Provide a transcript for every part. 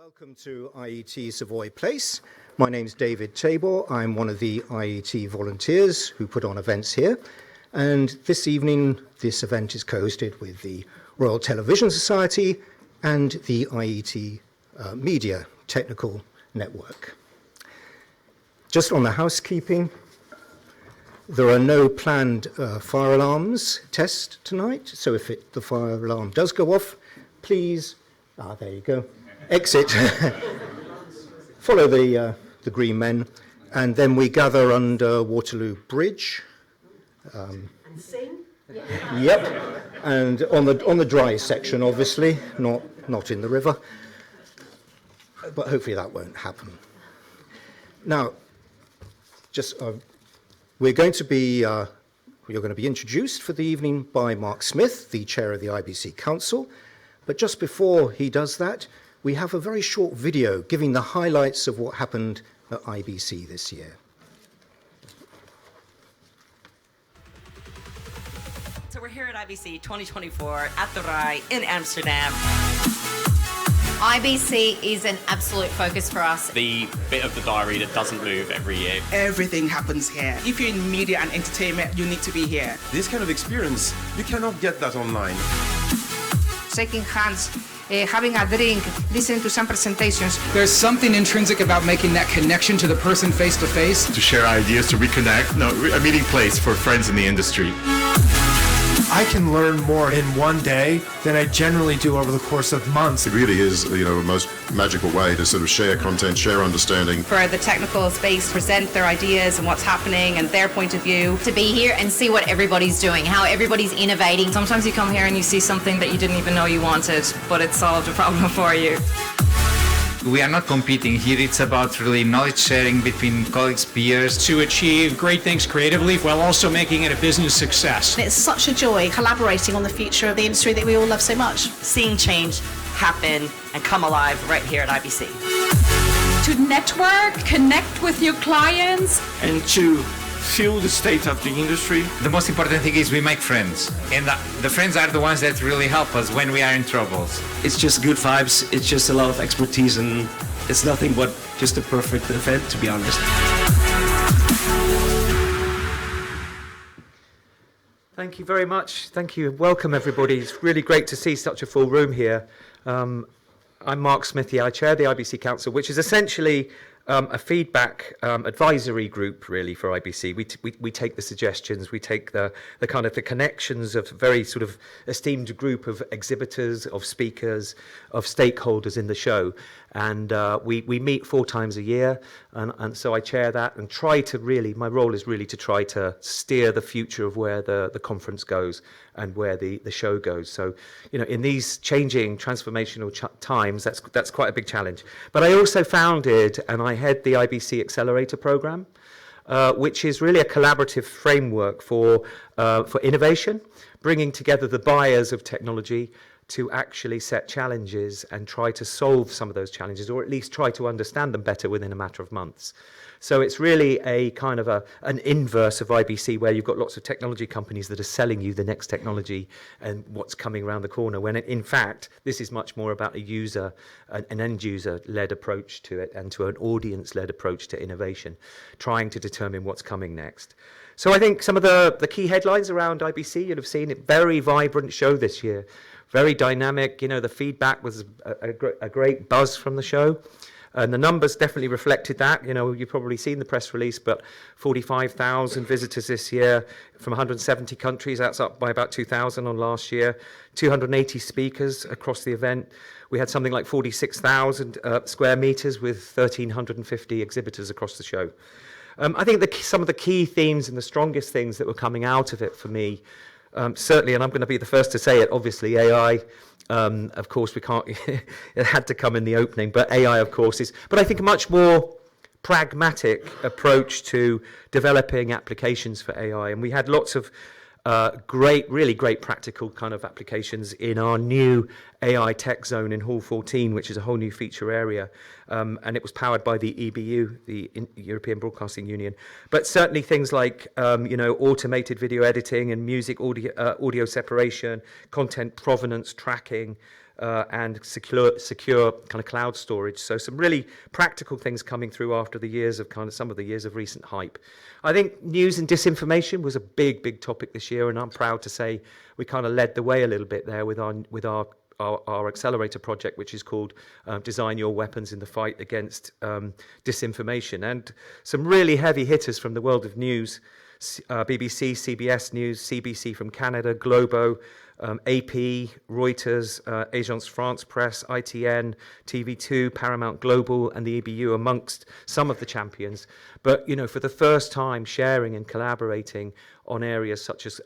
Welcome to IET Savoy Place. My name's David Tabor. I'm one of the IET volunteers who put on events here. And this evening, this event is co-hosted with the Royal Television Society and the IET Media Technical Network. Just on the housekeeping, there are no planned fire alarms test tonight. So if the fire alarm does go off, please, there you go. Exit, follow the green men, and then we gather under Waterloo Bridge. And sing? Yep, and on the dry section, obviously, not in the river. But hopefully that won't happen. Now, you're going to be introduced for the evening by Mark Smith, the chair of the IBC Council. But just before he does that, we have a very short video giving the highlights of what happened at IBC this year. So we're here at IBC 2024 at the RAI in Amsterdam. IBC is an absolute focus for us. The bit of the diary that doesn't move every year. Everything happens here. If you're in media and entertainment, you need to be here. This kind of experience, you cannot get that online. Shaking hands, having a drink, listening to some presentations. There's something intrinsic about making that connection to the person face to face. To share ideas, to reconnect. A meeting place for friends in the industry. I can learn more in one day than I generally do over the course of months. It really is, the most magical way to sort of share content, share understanding. For the technical space, present their ideas and what's happening and their point of view. To be here and see what everybody's doing, how everybody's innovating. Sometimes you come here and you see something that you didn't even know you wanted, but it solved a problem for you. We are not competing here, it's about really knowledge sharing between colleagues, peers. To achieve great things creatively while also making it a business success. It's such a joy collaborating on the future of the industry that we all love so much. Seeing change happen and come alive right here at IBC. To network, connect with your clients. And to feel the state of the industry. The most important thing is we make friends. And the friends are the ones that really help us when we are in troubles. It's just good vibes, it's just a lot of expertise, and it's nothing but just a perfect event, to be honest. Thank you very much. Thank you. Welcome, everybody. It's really great to see such a full room here. I'm Mark Smith, I chair the IBC Council, which is essentially a feedback advisory group, really, for IBC. We take the suggestions, we take the kind of the connections of a very sort of esteemed group of exhibitors, of speakers, of stakeholders in the show. And we meet 4 times a year, and so I chair that and try to really, my role is really to try to steer the future of where the conference goes and where the show goes. So, in these changing transformational times, that's quite a big challenge. But I also founded and I head the IBC Accelerator Program, which is really a collaborative framework for innovation, bringing together the buyers of technology to actually set challenges and try to solve some of those challenges, or at least try to understand them better within a matter of months. So it's really a kind of an inverse of IBC, where you've got lots of technology companies that are selling you the next technology and what's coming around the corner, when in fact, this is much more about an end user-led approach to it, and to an audience-led approach to innovation, trying to determine what's coming next. So I think some of the key headlines around IBC, you'll have seen it, very vibrant show this year. Very dynamic, the feedback was a great buzz from the show. And the numbers definitely reflected that. You've probably seen the press release, but 45,000 visitors this year from 170 countries. That's up by about 2,000 on last year. 280 speakers across the event. We had something like 46,000 square meters with 1,350 exhibitors across the show. I think some of the key themes and the strongest things that were coming out of it for me, certainly, and I'm going to be the first to say it, obviously, AI, of course, we can't, it had to come in the opening, but AI, of course, but I think a much more pragmatic approach to developing applications for AI. And we had lots of really great practical kind of applications in our new AI tech zone in Hall 14, which is a whole new feature area. and it was powered by the EBU, the European Broadcasting Union. But certainly things like automated video editing and music audio separation, content provenance tracking, and secure kind of cloud storage. So some really practical things coming through after the years of some of the years of recent hype. I think news and disinformation was a big topic this year, and I'm proud to say we kind of led the way a little bit there with our accelerator project, which is called Design Your Weapons in the Fight Against Disinformation. And some really heavy hitters from the world of news, BBC, CBS News, CBC from Canada, Globo, AP, Reuters, Agence France Presse, ITN, TV2, Paramount Global, and the EBU amongst some of the champions. But, for the first time, sharing and collaborating on areas such as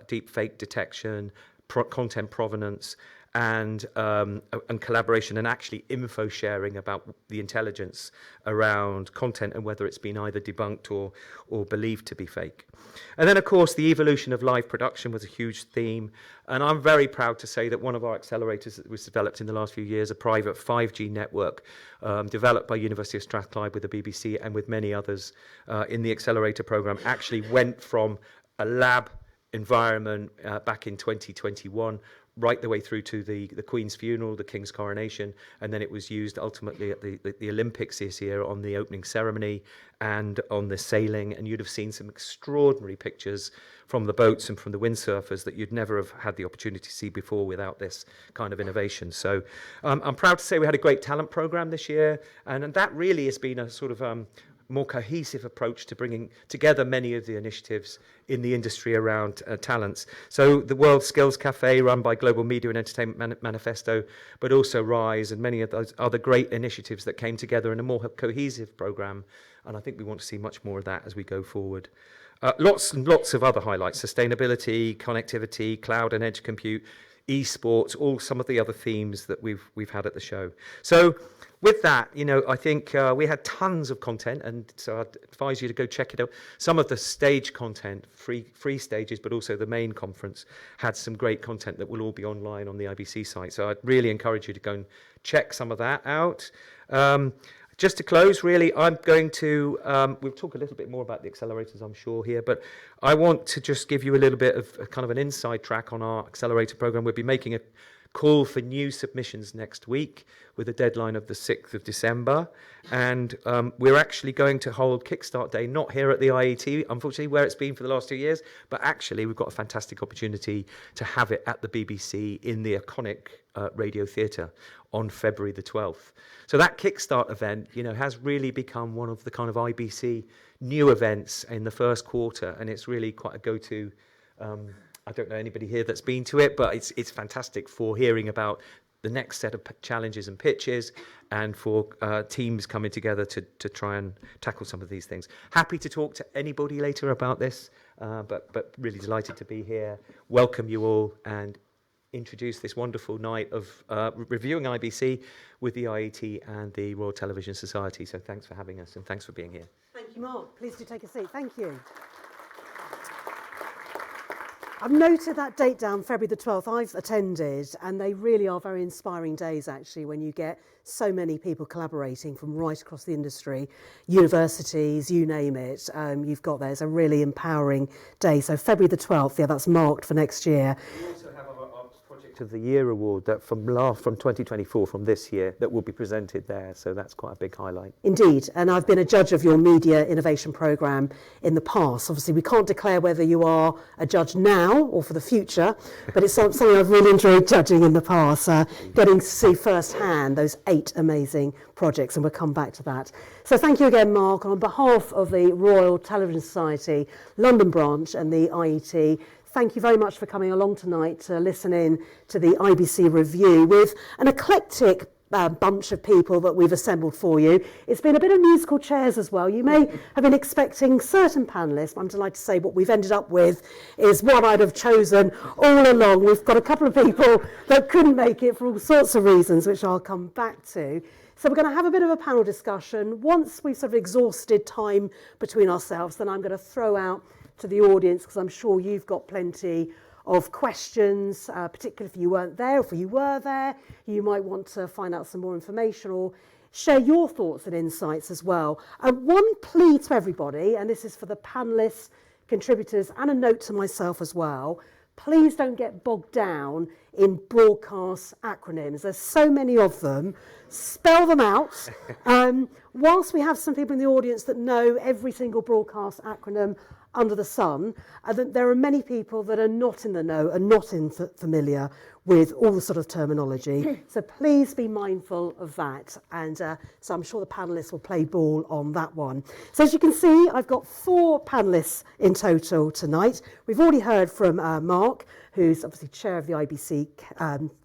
deep fake detection, content provenance, and collaboration and actually info sharing about the intelligence around content and whether it's been either debunked or believed to be fake. And then, of course, the evolution of live production was a huge theme. And I'm very proud to say that one of our accelerators that was developed in the last few years, a private 5G network developed by University of Strathclyde with the BBC and with many others in the accelerator program, actually went from a lab environment back in 2021 right the way through to the Queen's funeral, the King's coronation, and then it was used ultimately at the Olympics this year on the opening ceremony and on the sailing, and you'd have seen some extraordinary pictures from the boats and from the windsurfers that you'd never have had the opportunity to see before without this kind of innovation. So I'm proud to say we had a great talent program this year, and that really has been a sort of more cohesive approach to bringing together many of the initiatives in the industry around talents. So the World Skills Cafe, run by Global Media and Entertainment Manifesto, but also RISE and many of those other great initiatives that came together in a more cohesive program. And I think we want to see much more of that as we go forward. Lots and lots of other highlights: sustainability, connectivity, cloud and edge compute, esports, all some of the other themes that we've had at the show. So with that, I think we had tons of content, and so I'd advise you to go check it out. Some of the stage content, free stages, but also the main conference had some great content that will all be online on the IBC site. So I'd really encourage you to go and check some of that out. Just to close, really, I'm going to, we'll talk a little bit more about the accelerators, I'm sure, here, but I want to just give you a little bit of kind of an inside track on our accelerator program. We'll be making a call for new submissions next week with a deadline of the 6th of December. And we're actually going to hold Kickstart Day, not here at the IET, unfortunately, where it's been for the last 2 years, but actually we've got a fantastic opportunity to have it at the BBC in the iconic Radio Theatre on February the 12th. So that Kickstart event, has really become one of the kind of IBC new events in the first quarter, and it's really quite a go-to. I don't know anybody here that's been to it, but it's fantastic for hearing about the next set of challenges and pitches, and for teams coming together to try and tackle some of these things. Happy to talk to anybody later about this, but really delighted to be here. Welcome you all, and introduce this wonderful night of reviewing IBC with the IET and the Royal Television Society. So thanks for having us, and thanks for being here. Thank you, Mark. Please do take a seat. Thank you. I've noted that date down, February the 12th. I've attended, and they really are very inspiring days, actually, when you get so many people collaborating from right across the industry, universities, you name it. You've got there. It's a really empowering day. So February the 12th, yeah, that's marked for next year. We also have our Project of the Year award that from 2024, from this year, that will be presented there. So that's quite a big highlight. Indeed, and I've been a judge of your media innovation programme in the past. Obviously, we can't declare whether you are a judge now or for the future, but it's something I've really enjoyed judging in the past, getting to see firsthand those 8 amazing projects, and we'll come back to that. So thank you again, Mark. On behalf of the Royal Television Society, London branch and the IET, thank you very much for coming along tonight to listen in to the IBC review with an eclectic bunch of people that we've assembled for you. It's been a bit of musical chairs as well. You may have been expecting certain panellists, but I'm delighted to say what we've ended up with is what I'd have chosen all along. We've got a couple of people that couldn't make it for all sorts of reasons, which I'll come back to. So we're going to have a bit of a panel discussion. Once we've sort of exhausted time between ourselves, then I'm going to throw out to the audience, because I'm sure you've got plenty of questions, particularly if you weren't there, or if you were there, you might want to find out some more information, or share your thoughts and insights as well. One plea to everybody, and this is for the panellists, contributors, and a note to myself as well, please don't get bogged down in broadcast acronyms. There's so many of them. Spell them out. Whilst we have some people in the audience that know every single broadcast acronym under the sun, there are many people that are not in the know and not familiar with all the sort of terminology. So please be mindful of that. And so I'm sure the panellists will play ball on that one. So as you can see, I've got 4 panellists in total tonight. We've already heard from Mark, who's obviously chair of the IBC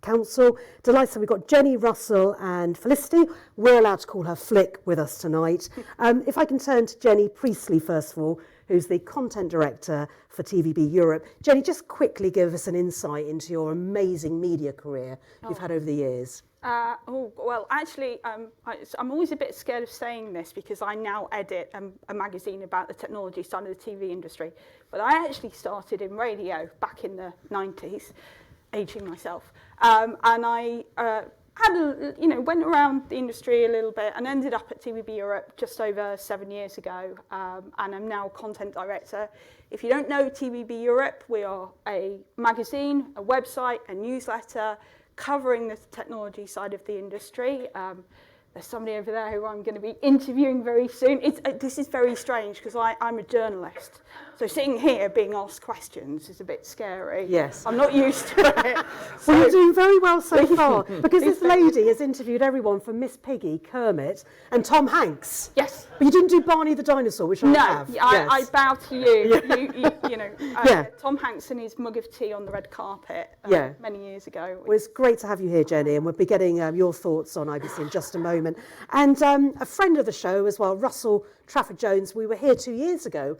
Council. Delighted we've got Jenny, Russell and Felicity. We're allowed to call her Flick with us tonight. If I can turn to Jenny Priestley first of all, who's the content director for TVB Europe. Jenny, just quickly give us an insight into your amazing media career you've had over the years. Well, actually, I'm always a bit scared of saying this because I now edit a magazine about the technology side of the TV industry. But I actually started in radio back in the 90s, aging myself. And I went around the industry a little bit and ended up at TVB Europe just over 7 years ago. And I'm now content director. If you don't know TVB Europe, we are a magazine, a website, a newsletter, covering the technology side of the industry. There's somebody over there who I'm going to be interviewing very soon. This is very strange because I'm a journalist. So sitting here being asked questions is a bit scary. Yes. I'm not used to it. Well, you're doing very well so far because this lady has interviewed everyone from Miss Piggy, Kermit and Tom Hanks. Yes. But you didn't do Barney the dinosaur, which I have. No, I bow to you. Yeah. Tom Hanks and his mug of tea on the red carpet many years ago. Well, it's great to have you here, Jenny, and we'll be getting your thoughts on IBC in just a moment. And a friend of the show as well, Russell Trafford-Jones, we were here 2 years ago.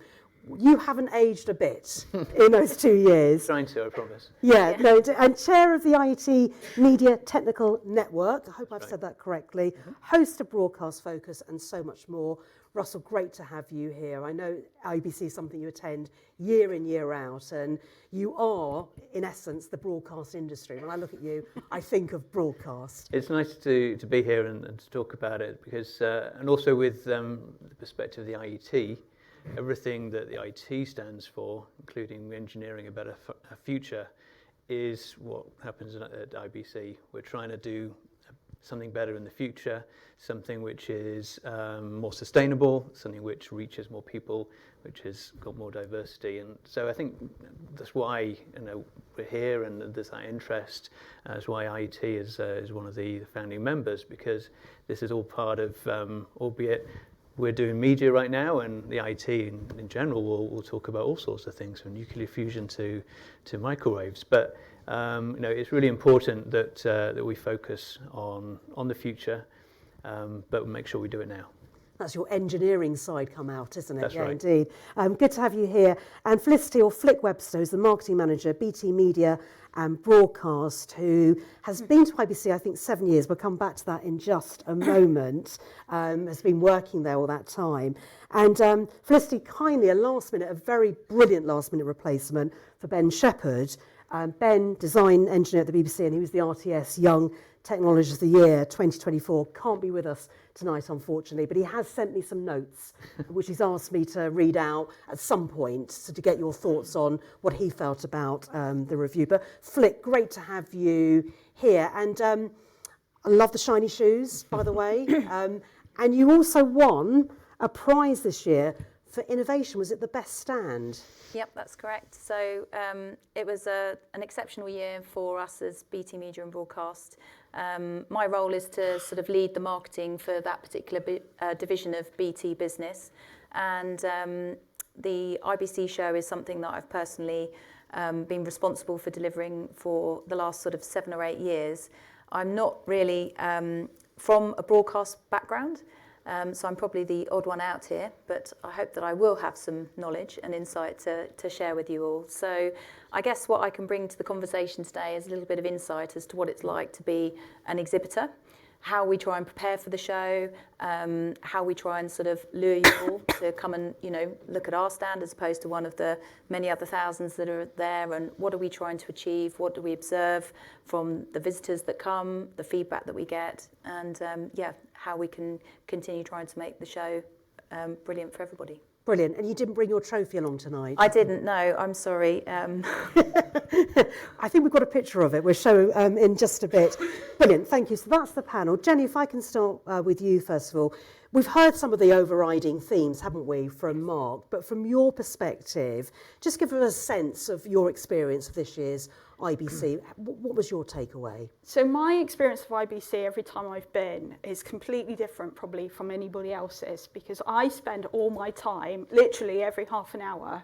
You haven't aged a bit in those 2 years. Trying to, I promise. Yeah, no, and chair of the IET Media Technical Network, I hope I've said that correctly, host of Broadcast Focus and so much more. Russell, great to have you here. I know IBC is something you attend year in, year out, and you are, in essence, the broadcast industry. When I look at you, I think of broadcast. It's nice to be here and to talk about it because, and also with the perspective of the IET, everything that the IT stands for, including engineering a better future, is what happens at IBC. We're trying to do something better in the future, something which is more sustainable, something which reaches more people, which has got more diversity. And so I think that's why we're here and there's that interest. That's why IET is one of the founding members, because this is all part of, albeit we're doing media right now, and the IT in general will talk about all sorts of things, from nuclear fusion to microwaves. But it's really important that we focus on the future, but make sure we do it now. That's your engineering side come out, isn't it? That's right. Indeed. Good to have you here. And Felicity, or Flick Webster, is the marketing manager, BT Media and Broadcast, who has been to IBC, I think, 7 years. We'll come back to that in just a moment. Has been working there all that time. And Felicity, kindly, a very brilliant last-minute replacement for Ben Shepherd. Ben, design engineer at the BBC, and he was the RTS Young Technologist of the Year 2024. Can't be with us tonight, unfortunately, but he has sent me some notes, which he's asked me to read out at some point, so to get your thoughts on what he felt about the review. But Flick, great to have you here. And I love the shiny shoes, by the way. And you also won a prize this year for innovation. Was it the best stand? Yep, that's correct. So it was an exceptional year for us as BT Media and Broadcast. My role is to sort of lead the marketing for that particular division of BT business. And the IBC show is something that I've personally been responsible for delivering for the last sort of 7 or 8 years. I'm not really from a broadcast background, so I'm probably the odd one out here, but I hope that I will have some knowledge and insight to share with you all. So I guess what I can bring to the conversation today is a little bit of insight as to what it's like to be an exhibitor, how we try and prepare for the show, how we try and sort of lure you all to come and, you know, look at our stand as opposed to one of the many other thousands that are there, and what are we trying to achieve, what do we observe from the visitors that come, the feedback that we get, and how we can continue trying to make the show brilliant for everybody. Brilliant. And you didn't bring your trophy along tonight? I didn't, no, I'm sorry. I think we've got a picture of it. We'll show in just a bit. Brilliant, thank you. So that's the panel. Jenny, if I can start with you first of all. We've heard some of the overriding themes, haven't we, from Mark? But from your perspective, just give us a sense of your experience of this year's IBC. What was your takeaway? So my experience of IBC every time I've been is completely different probably from anybody else's, because I spend all my time, literally every half an hour,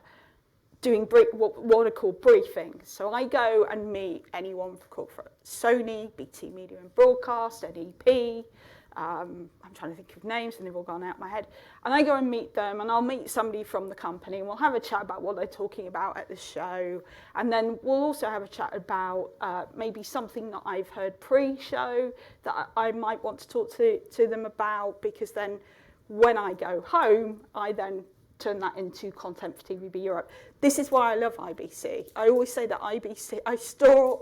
doing what are called briefings. So I go and meet anyone from Sony, BT Media and Broadcast, NEP, I'm trying to think of names and they've all gone out of my head. And I go and meet them, and I'll meet somebody from the company and we'll have a chat about what they're talking about at the show. And then we'll also have a chat about maybe something that I've heard pre-show that I might want to talk to them about, because then when I go home, I then turn that into content for TVB Europe. This is why I love IBC. I always say that IBC,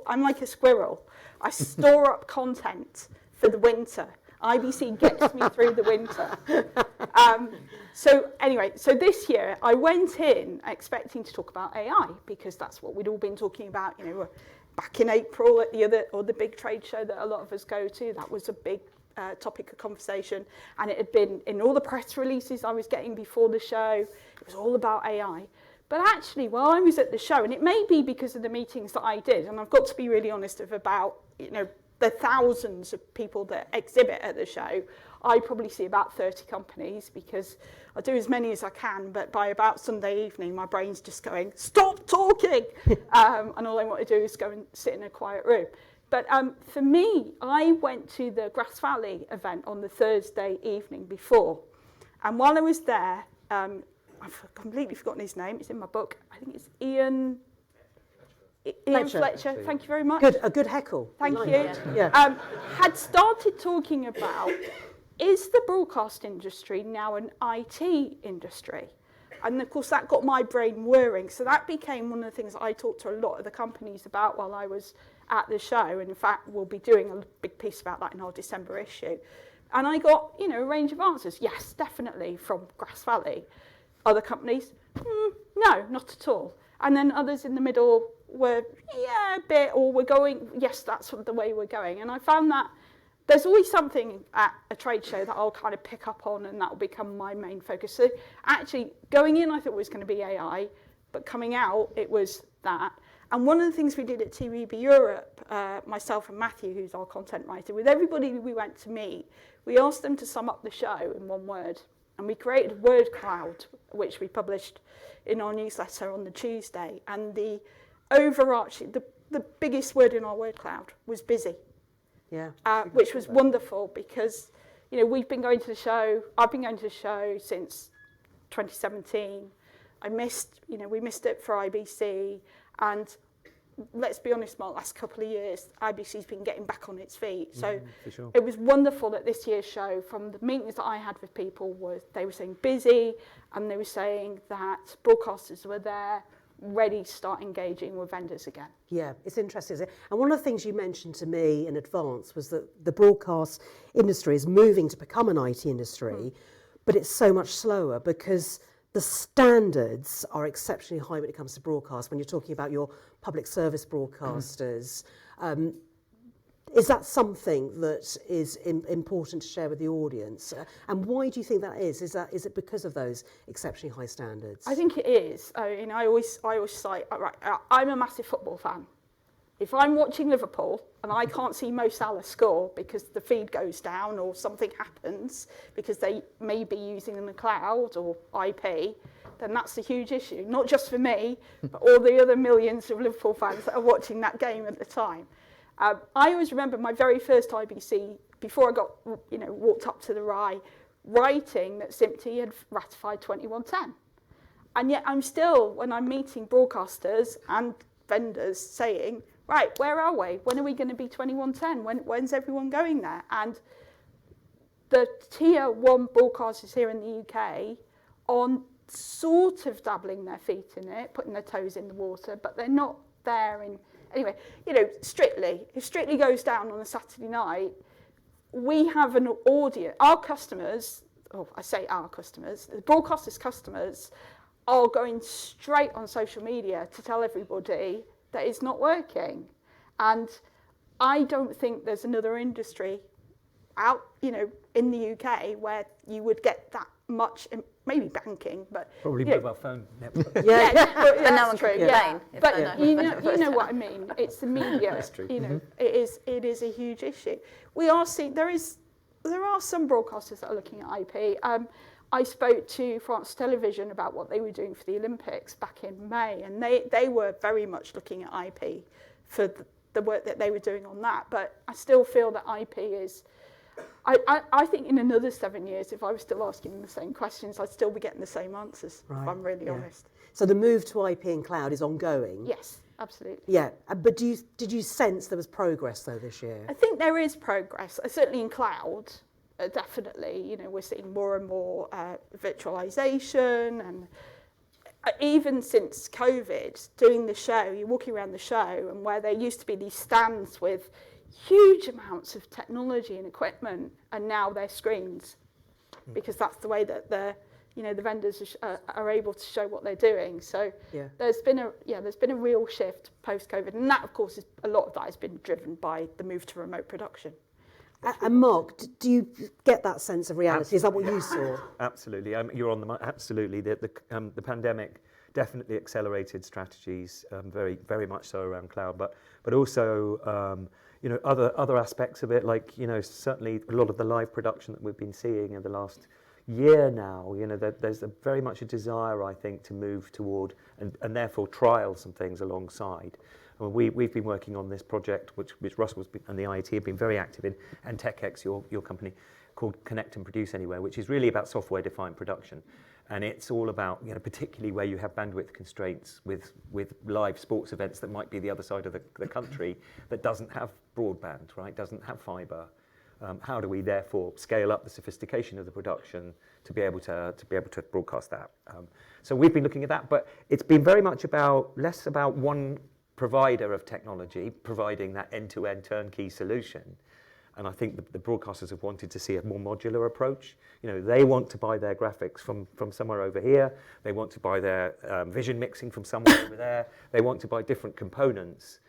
I'm like a squirrel. I store up content for the winter. IBC gets me through the winter. So anyway, so this year I went in expecting to talk about AI, because that's what we'd all been talking about, you know, back in April at the big trade show that a lot of us go to. That was a big topic of conversation, and it had been in all the press releases I was getting before the show. It was all about AI. But actually, while I was at the show, and it may be because of the meetings that I did, and I've got to be really honest about, you know, the thousands of people that exhibit at the show, I probably see about 30 companies, because I do as many as I can, but by about Sunday evening, my brain's just going, stop talking! And all I want to do is go and sit in a quiet room. But for me, I went to the Grass Valley event on the Thursday evening before. And while I was there, I've completely forgotten his name, it's in my book, I think it's Ian Fletcher, thank you very much. A good heckle. Thank you. Yeah. Had started talking about, is the broadcast industry now an IT industry? And of course that got my brain whirring. So that became one of the things I talked to a lot of the companies about while I was at the show. And in fact, we'll be doing a big piece about that in our December issue. And I got, you know, a range of answers. Yes, definitely, from Grass Valley. Other companies, no, not at all. And then others in the middle were, yeah, a bit, or we're going, yes, that's the way we're going. And I found that there's always something at a trade show that I'll kind of pick up on, and that will become my main focus. So actually, going in, I thought it was going to be AI, but coming out, it was that. And one of the things we did at TVB Europe, myself and Matthew, who's our content writer, with everybody we went to meet, we asked them to sum up the show in one word. And we created a word cloud, which we published in our newsletter on the Tuesday. And the overarching, the biggest word in our word cloud was busy. Yeah. Which was wonderful, because, you know, we've been going to the show, I've been going to the show since 2017. we missed it for IBC, and let's be honest, Mark, last couple of years, IBC's been getting back on its feet. So sure. It was wonderful at this year's show, from the meetings that I had with people, they were saying busy, and they were saying that broadcasters were there, ready to start engaging with vendors again. Yeah, it's interesting, isn't it? And one of the things you mentioned to me in advance was that the broadcast industry is moving to become an IT industry, but it's so much slower because the standards are exceptionally high when it comes to broadcast. When you're talking about your public service broadcasters, is that something that is important to share with the audience? And why do you think that is? Is it because of those exceptionally high standards? I think it is. I always cite, I'm a massive football fan. If I'm watching Liverpool and I can't see Mo Salah score because the feed goes down or something happens because they may be using the cloud or IP, then that's a huge issue. Not just for me, but all the other millions of Liverpool fans that are watching that game at the time. I always remember my very first IBC, before I got walked up to the RAI, writing that SIMPTE had ratified 2110. And yet I'm still, when I'm meeting broadcasters and vendors, saying, right, where are we? When are we going to be 2110? When's everyone going there? And the tier 1 broadcasters here in the UK are sort of dabbling their feet in it, putting their toes in the water, but they're not there in... Anyway, you know, Strictly, if Strictly goes down on a Saturday night, we have an audience. Our customers, I say our customers, the broadcasters' customers are going straight on social media to tell everybody that it's not working. And I don't think there's another industry out, you know, in the UK where you would get that much, maybe banking, but probably mobile phone network. But no one can complain. But you know what I mean. It's the media. That's true. You know, it is a huge issue. We are seeing there are some broadcasters that are looking at IP. I spoke to France Television about what they were doing for the Olympics back in May, and they were very much looking at IP for the work that they were doing on that. But I still feel that IP is... I think in another 7 years, if I was still asking them the same questions, I'd still be getting the same answers, if I'm really honest. So the move to IP and cloud is ongoing? Yes, absolutely. Yeah, but did you sense there was progress, though, this year? I think there is progress, certainly in cloud, definitely. You know, we're seeing more and more virtualization, and even since COVID, doing the show, you're walking around the show, and where there used to be these stands with huge amounts of technology and equipment, and now they're screens, because that's the way that the vendors are able to show what they're doing. So there's been a real shift post-COVID, and that, of course, a lot of that has been driven by the move to remote production. And Mark, do you get that sense of reality? Is that what you saw? Absolutely. You're on the absolutely. The pandemic definitely accelerated strategies, very very much so around cloud, but also you know, other aspects of it, like, you know, certainly a lot of the live production that we've been seeing in the last year now. You know, there's very much a desire, I think, to move toward and therefore trial some things alongside. We've been working on this project, which Russell and the IET have been very active in, and TechX, your company, called Connect and Produce Anywhere, which is really about software-defined production. And it's all about, you know, particularly where you have bandwidth constraints with live sports events that might be the other side of the country that doesn't have broadband, right, doesn't have fibre. How do we therefore scale up the sophistication of the production to be able to broadcast that? So we've been looking at that, but it's been very much less about one provider of technology providing that end-to-end turnkey solution. And I think the broadcasters have wanted to see a more modular approach. You know, they want to buy their graphics from somewhere over here. They want to buy their vision mixing from somewhere over there. They want to buy different components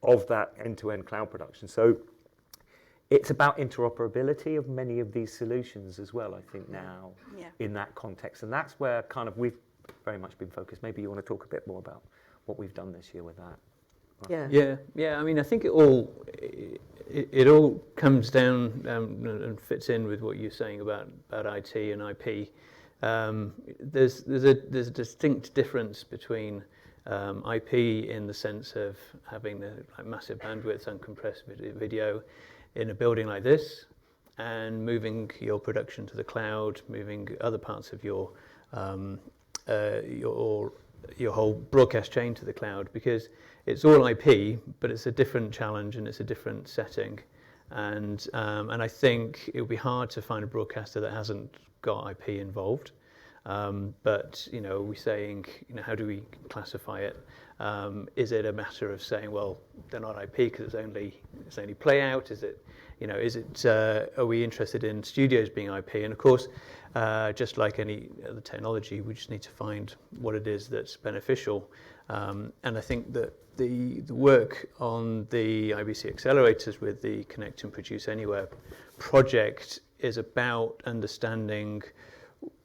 of that end-to-end cloud production. So it's about interoperability of many of these solutions as well, I think, now in that context. And that's where kind of we've very much been focused. Maybe you want to talk a bit more about what we've done this year with that. Yeah. I mean, I think it all comes down and fits in with what you're saying about IT and IP. There's a distinct difference between IP in the sense of having the massive bandwidth and compressed video in a building like this, and moving your production to the cloud, moving other parts of your whole broadcast chain to the cloud, because it's all IP, but it's a different challenge and it's a different setting, and I think it would be hard to find a broadcaster that hasn't got IP involved. But you know, we're saying, you know, how do we classify it? Is it a matter of saying, well, they're not IP because it's only play out? Is it, you know, are we interested in studios being IP? And of course, just like any other technology, we just need to find what it is that's beneficial. And I think that the work on the IBC accelerators with the Connect and Produce Anywhere project is about understanding,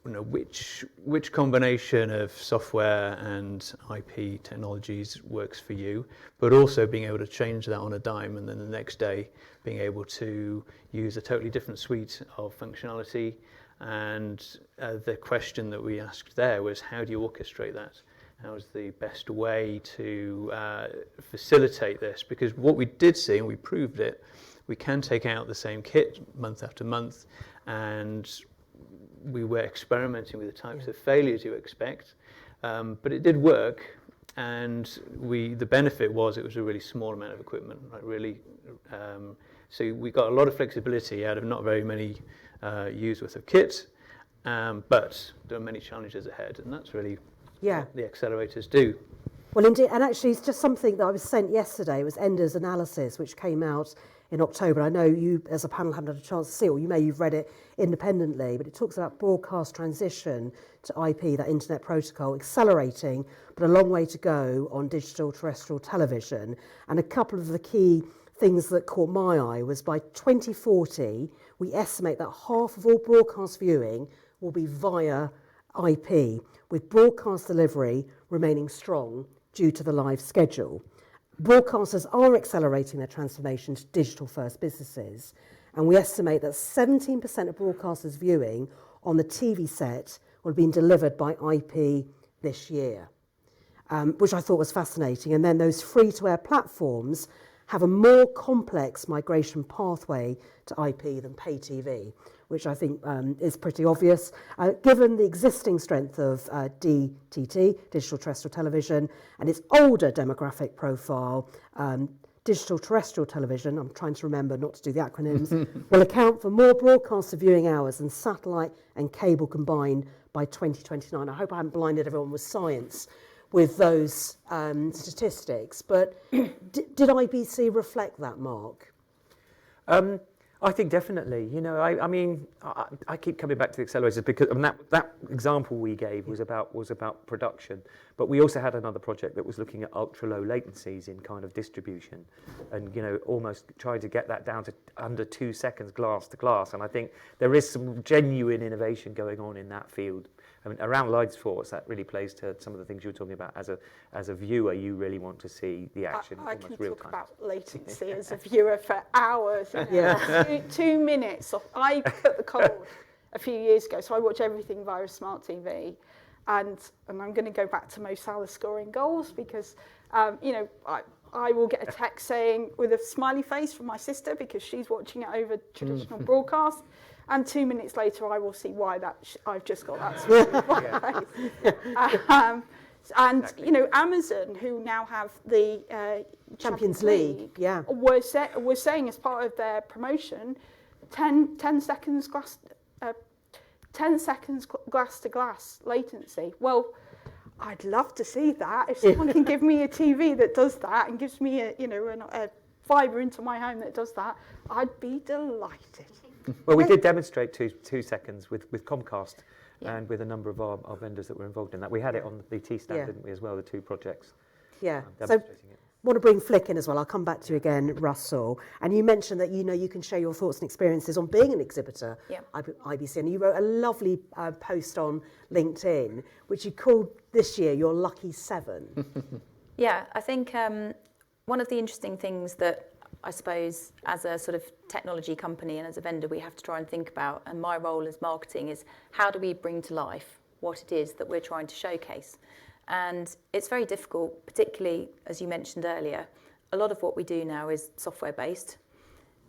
you know, which combination of software and IP technologies works for you, but also being able to change that on a dime, and then the next day being able to use a totally different suite of functionality. And the question that we asked there was, how do you orchestrate that? How is the best way to facilitate this? Because what we did see, and we proved it, we can take out the same kit month after month, and we were experimenting with the types of failures you expect, but it did work, and the benefit was it was a really small amount of equipment, like really. So we got a lot of flexibility out of not very many years worth of kit, but there are many challenges ahead, and that's really what the accelerators do. Well, indeed, and actually it's just something that I was sent yesterday. It was Ender's analysis, which came out in October. I know you, as a panel, haven't had a chance to see it, or you've read it independently, but it talks about broadcast transition to IP, that internet protocol, accelerating, but a long way to go on digital terrestrial television. And a couple of the key things that caught my eye was by 2040, we estimate that half of all broadcast viewing will be via IP, with broadcast delivery remaining strong due to the live schedule. Broadcasters are accelerating their transformation to digital-first businesses, and we estimate that 17% of broadcasters' viewing on the TV set will have been delivered by IP this year, which I thought was fascinating. And then those free-to-air platforms have a more complex migration pathway to IP than pay TV, which I think is pretty obvious. Given the existing strength of DTT, digital terrestrial television, and its older demographic profile, digital terrestrial television, I'm trying to remember not to do the acronyms, will account for more broadcaster viewing hours than satellite and cable combined by 2029. I hope I haven't blinded everyone with science with those statistics, but did IBC reflect that, Mark? I think definitely. You know, I mean, I keep coming back to the accelerators because that example we gave was about production, but we also had another project that was looking at ultra low latencies in kind of distribution, and almost trying to get that down to under 2 seconds glass to glass. And I think there is some genuine innovation going on in that field. I mean, around live sports, that really plays to some of the things you were talking about. As a viewer, you really want to see the action I almost can real talk time. about latency as a viewer for hours. Two minutes. I put the code a few years ago, so I watch everything via smart TV, and I'm going to go back to Mo Salah scoring goals because I will get a text saying with a smiley face from my sister because she's watching it over traditional broadcast. And 2 minutes later, I will see why I've just got that smiley face. And Exactly. Amazon, who now have the Champions League, was saying as part of their promotion, 10 seconds glass to glass latency. Well, I'd love to see that. If someone can give me a TV that does that and gives me a fibre into my home that does that, I'd be delighted. Well, we did demonstrate 2 seconds with Comcast and with a number of our vendors that were involved in that. We had it on the BT stand, didn't we, as well, the two projects. Yeah. So demonstrating it. Want to bring Flick in as well. I'll come back to you again, Russell. And you mentioned that you can share your thoughts and experiences on being an exhibitor at IBC. And you wrote a lovely post on LinkedIn, which you called this year your Lucky 7. Yeah, I think one of the interesting things that I suppose as a sort of technology company and as a vendor we have to try and think about, and my role as marketing, is how do we bring to life what it is that we're trying to showcase. And it's very difficult, particularly as you mentioned earlier. A lot of what we do now is software based.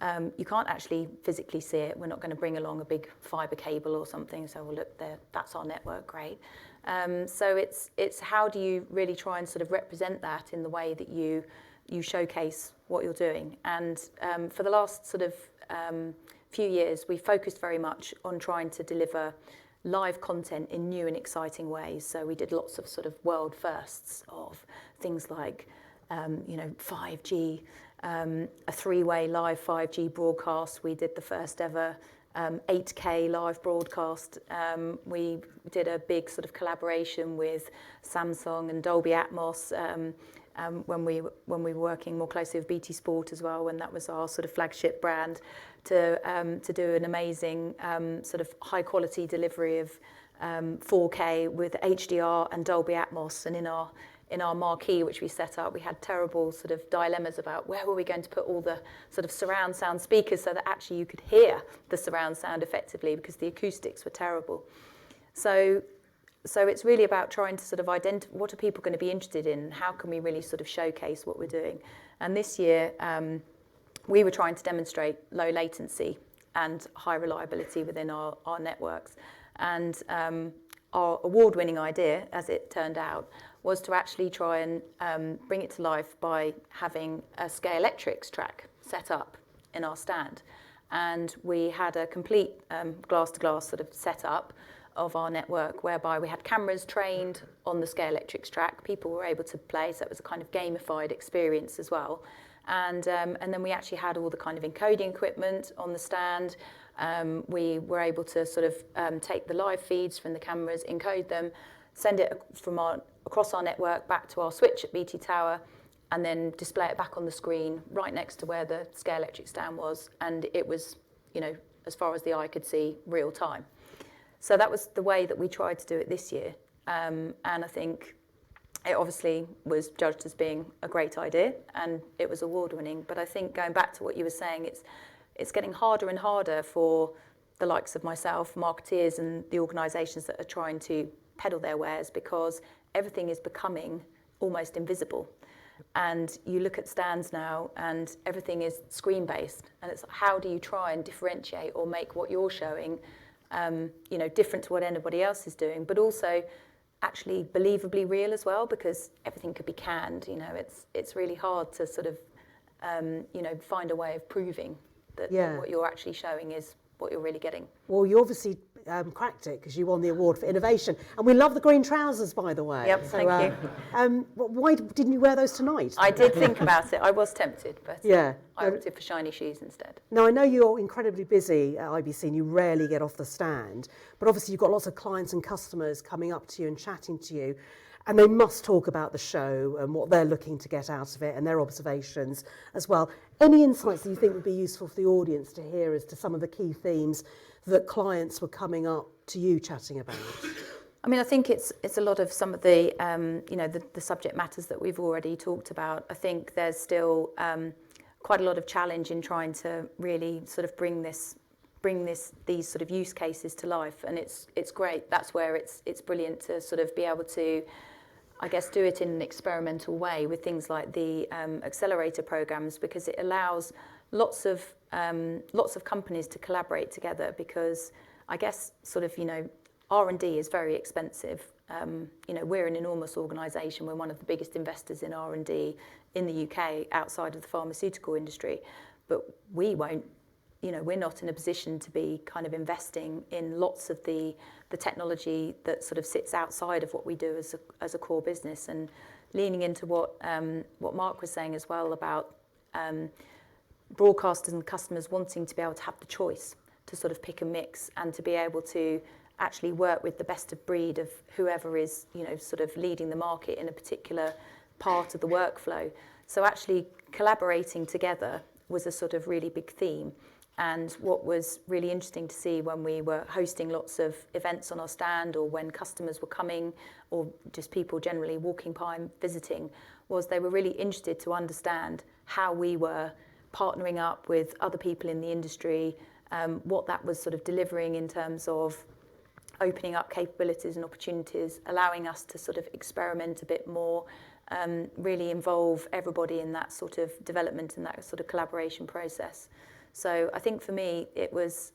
You can't actually physically see it. We're not going to bring along a big fibre cable or something, so well, look there, that's our network, great. So it's how do you really try and sort of represent that in the way that you showcase what you're doing. And for the last sort of few years, we focused very much on trying to deliver live content in new and exciting ways. So we did lots of sort of world firsts of things like, 5G, a 3-way live 5G broadcast. We did the first ever 8K live broadcast. We did a big sort of collaboration with Samsung and Dolby Atmos when we were working more closely with BT Sport as well, when that was our sort of flagship brand, to do an amazing sort of high quality delivery of 4K with HDR and Dolby Atmos. And in our marquee, which we set up, we had terrible sort of dilemmas about where were we going to put all the sort of surround sound speakers so that actually you could hear the surround sound effectively, because the acoustics were terrible. So it's really about trying to sort of identify what are people going to be interested in, how can we really sort of showcase what we're doing. And this year, we were trying to demonstrate low latency and high reliability within our networks. And our award-winning idea, as it turned out, was to actually try and bring it to life by having a Scale Electrics track set up in our stand. and we had a complete glass-to-glass sort of setup of our network, whereby we had cameras trained on the Scalextric track. People were able to play, so it was a kind of gamified experience as well. And then we actually had all the kind of encoding equipment on the stand. We were able to sort of take the live feeds from the cameras, encode them, send it from across our network back to our switch at BT Tower, and then display it back on the screen right next to where the Scalextric stand was. And it was, you know, as far as the eye could see, real time. So that was the way that we tried to do it this year. And I think it obviously was judged as being a great idea, and it was award-winning. But I think going back to what you were saying, it's getting harder and harder for the likes of myself, marketeers, and the organisations that are trying to peddle their wares, because everything is becoming almost invisible. And you look at stands now and everything is screen-based, and it's how do you try and differentiate or make what you're showing you know, different to what anybody else is doing, but also actually believably real as well, because everything could be canned. You know, it's really hard to sort of you know, find a way of proving that what you're actually showing is what you're really getting. Well, you obviously cracked it because you won the award for innovation, and we love the green trousers, by the way. Yep, so, thank you. Why didn't you wear those tonight? I did think about it. I was tempted, but I opted for shiny shoes instead. Now, I know you're incredibly busy at IBC and you rarely get off the stand, but obviously you've got lots of clients and customers coming up to you and chatting to you, and they must talk about the show and what they're looking to get out of it and their observations as well. Any insights that you think would be useful for the audience to hear as to some of the key themes that clients were coming up to you chatting about? I mean, I think it's a lot of some of the you know, the subject matters that we've already talked about. I think there's still quite a lot of challenge in trying to really sort of bring these sort of use cases to life, and it's great. That's where it's brilliant to sort of be able to, I guess, do it in an experimental way with things like the accelerator programs, because it allows lots of companies to collaborate together, because I guess sort of, you know, R&D is very expensive. You know, we're an enormous organisation. We're one of the biggest investors in R&D in the UK outside of the pharmaceutical industry, but we won't, you know, we're not in a position to be kind of investing in lots of the technology that sort of sits outside of what we do as a core business, and leaning into what Mark was saying as well about broadcasters and customers wanting to be able to have the choice to sort of pick and mix, and to be able to actually work with the best of breed of whoever is, you know, sort of leading the market in a particular part of the workflow. So actually collaborating together was a sort of really big theme. And what was really interesting to see when we were hosting lots of events on our stand, or when customers were coming, or just people generally walking by and visiting, was they were really interested to understand how we were partnering up with other people in the industry, what that was sort of delivering in terms of opening up capabilities and opportunities, allowing us to sort of experiment a bit more, really involve everybody in that sort of development and that sort of collaboration process. So I think for me, it was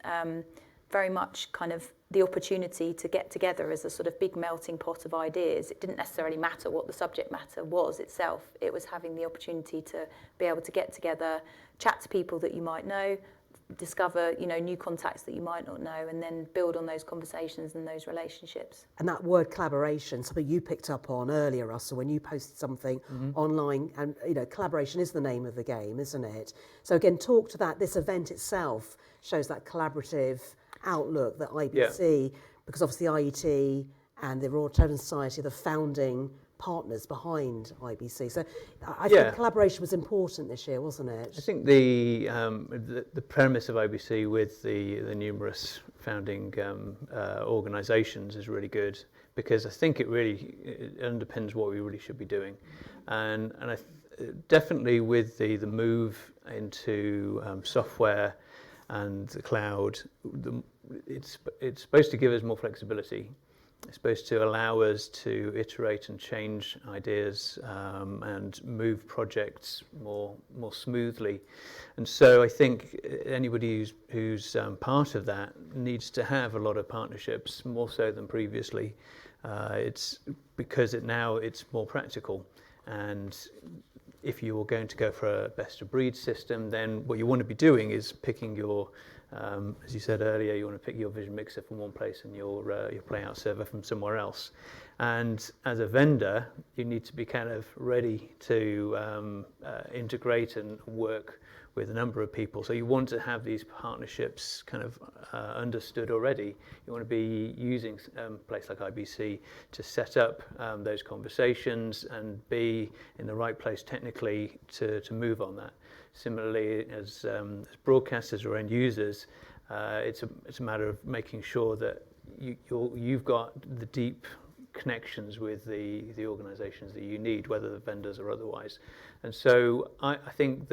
very much kind of the opportunity to get together as a sort of big melting pot of ideas. It didn't necessarily matter what the subject matter was itself. It was having the opportunity to be able to get together, chat to people that you might know, discover, you know, new contacts that you might not know, and then build on those conversations and those relationships. And that word collaboration, something you picked up on earlier, Russell, when you posted something online, and you know, collaboration is the name of the game, isn't it? So again, talk to that. This event itself shows that collaborative outlook that IBC, because obviously IET and the Royal Television Society are the founding partners behind IBC. So I think collaboration was important this year, wasn't it? I think the premise of IBC with the numerous founding organisations is really good, because I think it underpins what we really should be doing, and definitely with the move into software and the cloud, it's supposed to give us more flexibility. It's supposed to allow us to iterate and change ideas and move projects more smoothly. And so I think anybody who's part of that needs to have a lot of partnerships, more so than previously. It's because now it's more practical, and if you're going to go for a best of breed system, then what you want to be doing is picking your, as you said earlier, you want to pick your vision mixer from one place and your playout server from somewhere else. And as a vendor, you need to be kind of ready to integrate and work with a number of people. So you want to have these partnerships kind of understood already. You want to be using a place like IBC to set up those conversations and be in the right place technically to move on that. Similarly, as broadcasters or end users, it's a matter of making sure that you've got the deep connections with the organizations that you need, whether the vendors or otherwise. And so I think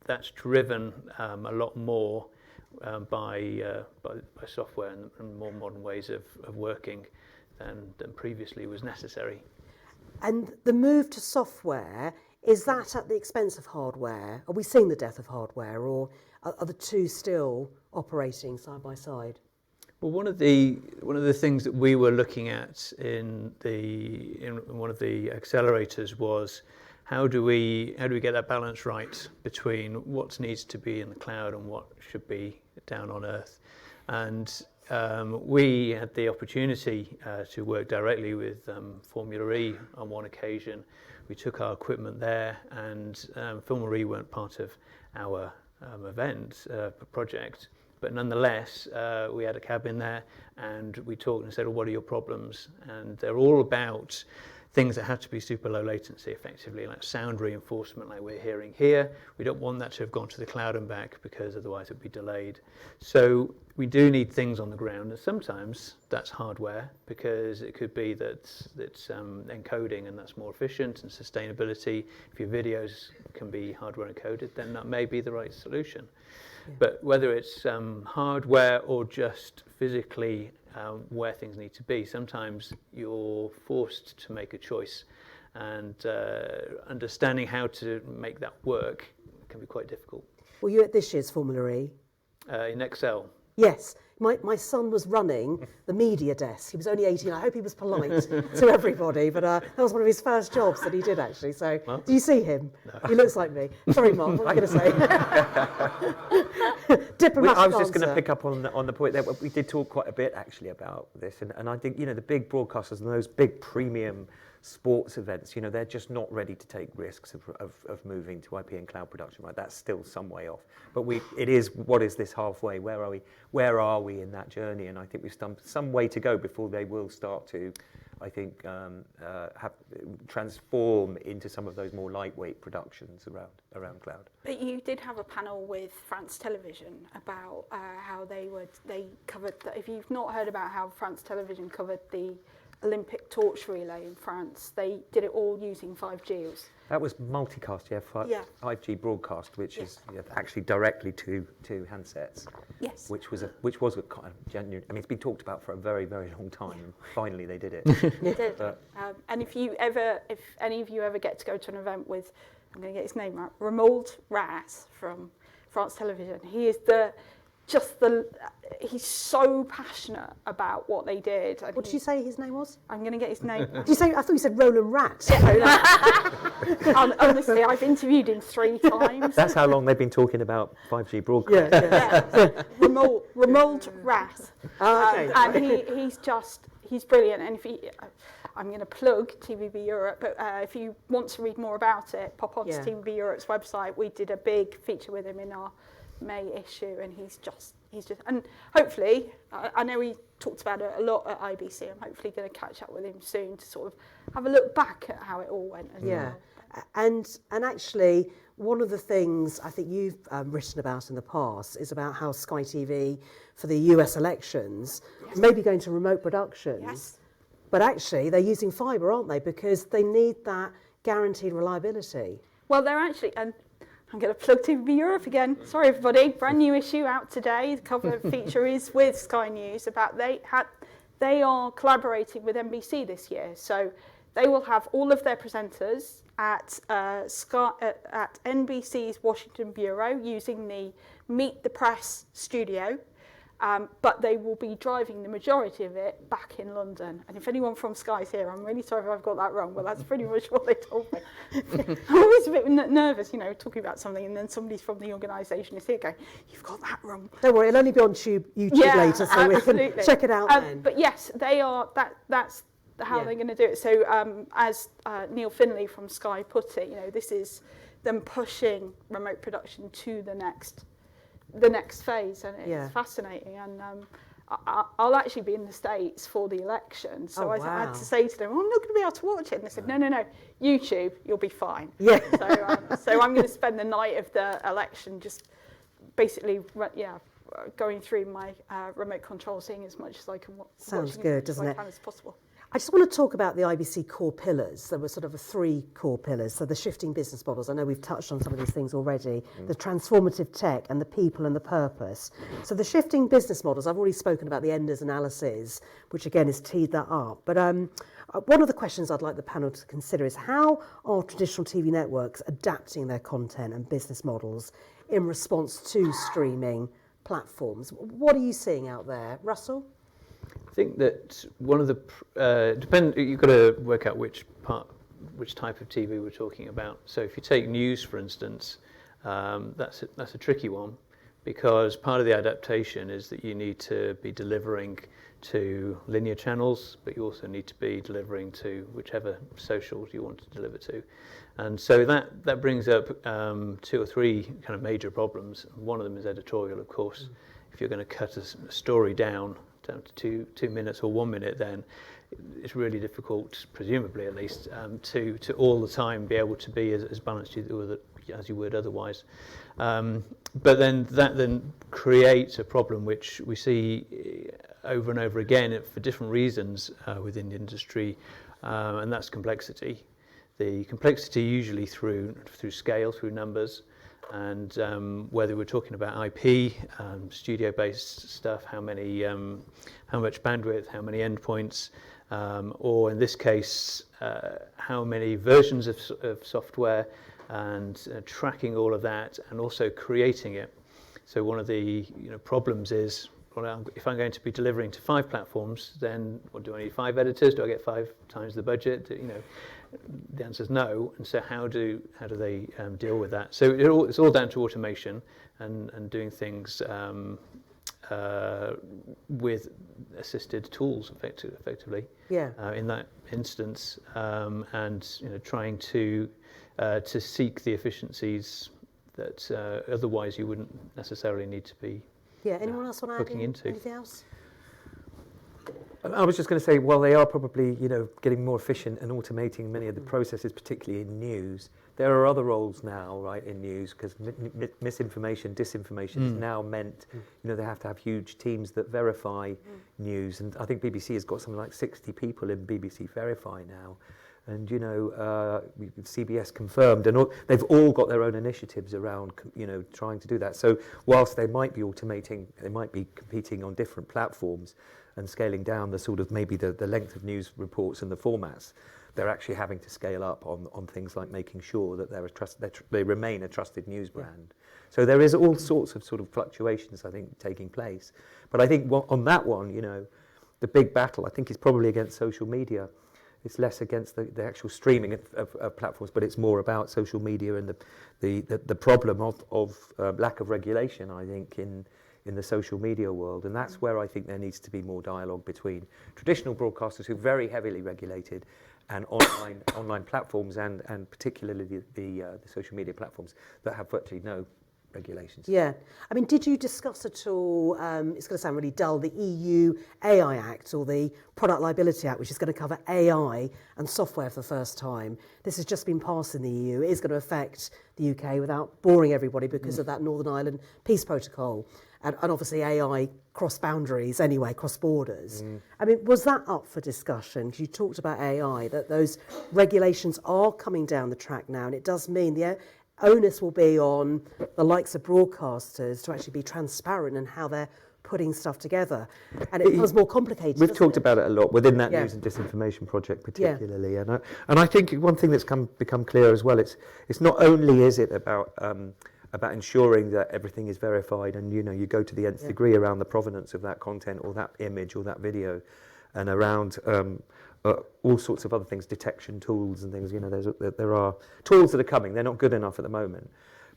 that's driven a lot more by software and more modern ways of working than previously was necessary. And the move to software, is that at the expense of hardware? Are we seeing the death of hardware, or are the two still operating side by side? Well, one of the things that we were looking at in one of the accelerators was how do we get that balance right between what needs to be in the cloud and what should be down on earth. And we had the opportunity to work directly with Formula E on one occasion. We took our equipment there, and Formula E weren't part of our event project. But nonetheless, we had a cabin there, and we talked and said, well, what are your problems? And they're all about things that have to be super low latency, effectively, like sound reinforcement like we're hearing here. We don't want that to have gone to the cloud and back, because otherwise it would be delayed. So we do need things on the ground, and sometimes that's hardware, because it could be that it's encoding and that's more efficient, and sustainability. If your videos can be hardware encoded, then that may be the right solution. Yeah. But whether it's hardware or just physically where things need to be, sometimes you're forced to make a choice, and understanding how to make that work can be quite difficult. Were you at this year's Formula E? In Excel. Yes. My son was running the media desk. He was only 18. I hope he was polite to everybody, but that was one of his first jobs that he did, actually. So, well, do you see him? No. He looks like me. Sorry, Mark, what were you going to say? Diplomatic I was just answer. going to pick up on the point that we did talk quite a bit, actually, about this. And I think, the big broadcasters and those big premium sports events, they're just not ready to take risks of moving to IP and cloud production. Right, that's still some way off. But it is. What is this halfway? Where are we? Where are we in that journey? And I think we've some way to go before they will start to, I think, transform into some of those more lightweight productions around cloud. But you did have a panel with France Television about how they covered. If you've not heard about how France Television covered the Olympic torch relay in France, they did it all using 5G. That was multicast, 5G broadcast, which is actually directly to handsets. Yes. Which was a kind of genuine. I mean, it's been talked about for a very, very long time, and finally they did it. They did. And if any of you ever get to go to an event with, I'm going to get his name right, Romuald Ras from France Television, he is he's so passionate about what they did. What did you say his name was? I'm going to get his name. Did you say? I thought you said Roland Rat. Honestly, I've interviewed him 3 times. That's how long they've been talking about 5G broadcast. Yeah. Romuald Rat. Oh, okay. And he's brilliant. And I'm going to plug TVB Europe, but if you want to read more about it, pop onto TVB Europe's website. We did a big feature with him in our May issue, and he's just, and hopefully, I know we talked about it a lot at IBC. I'm hopefully going to catch up with him soon to sort of have a look back at how it all went as well. And actually, one of the things I think you've written about in the past is about how Sky TV for the US elections may be going to remote productions. Yes. But actually, they're using fibre, aren't they? Because they need that guaranteed reliability. Well, they're actually, and I'm going to plug TVB Europe again. Sorry, everybody. Brand new issue out today. The cover feature is with Sky News about they are collaborating with NBC this year. So they will have all of their presenters at NBC's Washington bureau using the Meet the Press studio. but they will be driving the majority of it back in London. And if anyone from Sky's here, I'm really sorry if I've got that wrong, but that's pretty much what they told me. I'm always a bit nervous, you know, talking about something, and then somebody from the organisation is here going, "You've got that wrong." Don't worry, it'll only be on YouTube later, so we can check it out then. But yes, they are. That's how they're going to do it. So as Neil Finlay from Sky put it, you know, this is them pushing remote production to the next phase, and it's fascinating. And I'll actually be in the States for the election, so I had to say to them, "I'm not going to be able to watch it." And they said, "No, YouTube, you'll be fine." Yeah. So I'm going to spend the night of the election just basically, going through my remote control, seeing as much as I can. Sounds good, doesn't it? As possible. I just want to talk about the IBC core pillars. There were sort of 3 core pillars. So the shifting business models, I know we've touched on some of these things already, the transformative tech and the people and the purpose. So the shifting business models, I've already spoken about the Enders analysis, which again is teed that up. But one of the questions I'd like the panel to consider is how are traditional TV networks adapting their content and business models in response to streaming platforms? What are you seeing out there? Russell? I think that one of the you've got to work out which type of TV we're talking about. So if you take news, for instance, that's a tricky one, because part of the adaptation is that you need to be delivering to linear channels, but you also need to be delivering to whichever socials you want to deliver to. And so that brings up 2 or 3 kind of major problems. One of them is editorial, of course. If you're going to cut a story down to 2 minutes or 1 minute, then it's really difficult, presumably at least, to all the time be able to be as balanced as you would otherwise. But then that creates a problem which we see over and over again for different reasons within the industry, and that's complexity. The complexity usually through scale, through numbers, and whether we're talking about IP, studio-based stuff, how much bandwidth, how many endpoints, or in this case, how many versions of software, and tracking all of that, and also creating it. So one of the problems is, well, if I'm going to be delivering to 5 platforms, then do I need 5 editors? Do I get 5 times the budget? The answer is no. And so how do they deal with that? So it's all down to automation and doing things with assisted tools, effectively. Yeah. In that instance, and trying to seek the efficiencies that otherwise you wouldn't necessarily need to be. Yeah. Anyone else want to add into anything else? I was just going to say, well, they are probably, getting more efficient and automating many of the processes, particularly in news. There are other roles now, right, in news, because misinformation, disinformation is now meant, they have to have huge teams that verify news. And I think BBC has got something like 60 people in BBC Verify now. And, CBS confirmed, and they've all got their own initiatives around, trying to do that. So whilst they might be automating, they might be competing on different platforms and scaling down the sort of maybe the length of news reports and the formats, they're actually having to scale up on things like making sure that they remain a trusted news brand. So there is all sorts of sort of fluctuations, I think, taking place. But I think on that one, the big battle, I think, is probably against social media. It's less against the actual streaming of platforms, but it's more about social media and the problem of lack of regulation, I think, in the social media world. And that's where I think there needs to be more dialogue between traditional broadcasters who are very heavily regulated and online platforms and particularly the social media platforms that have virtually no regulations. Yeah. I mean, did you discuss at all, it's going to sound really dull, the EU AI Act or the Product Liability Act, which is going to cover AI and software for the first time? This has just been passed in the EU. It is going to affect the UK without boring everybody because of that Northern Ireland Peace Protocol. And obviously AI cross boundaries anyway, cross borders. I mean, was that up for discussion? You talked about AI, that those regulations are coming down the track now, and it does mean the onus will be on the likes of broadcasters to actually be transparent in how they're putting stuff together. And it becomes more complicated. We've talked about it a lot within that News and Disinformation Project particularly. Yeah. And I think one thing that's become clear as well, it's not only is it about about ensuring that everything is verified, and you go to the nth degree around the provenance of that content or that image or that video, and around all sorts of other things, detection tools and things. There are tools that are coming. They're not good enough at the moment.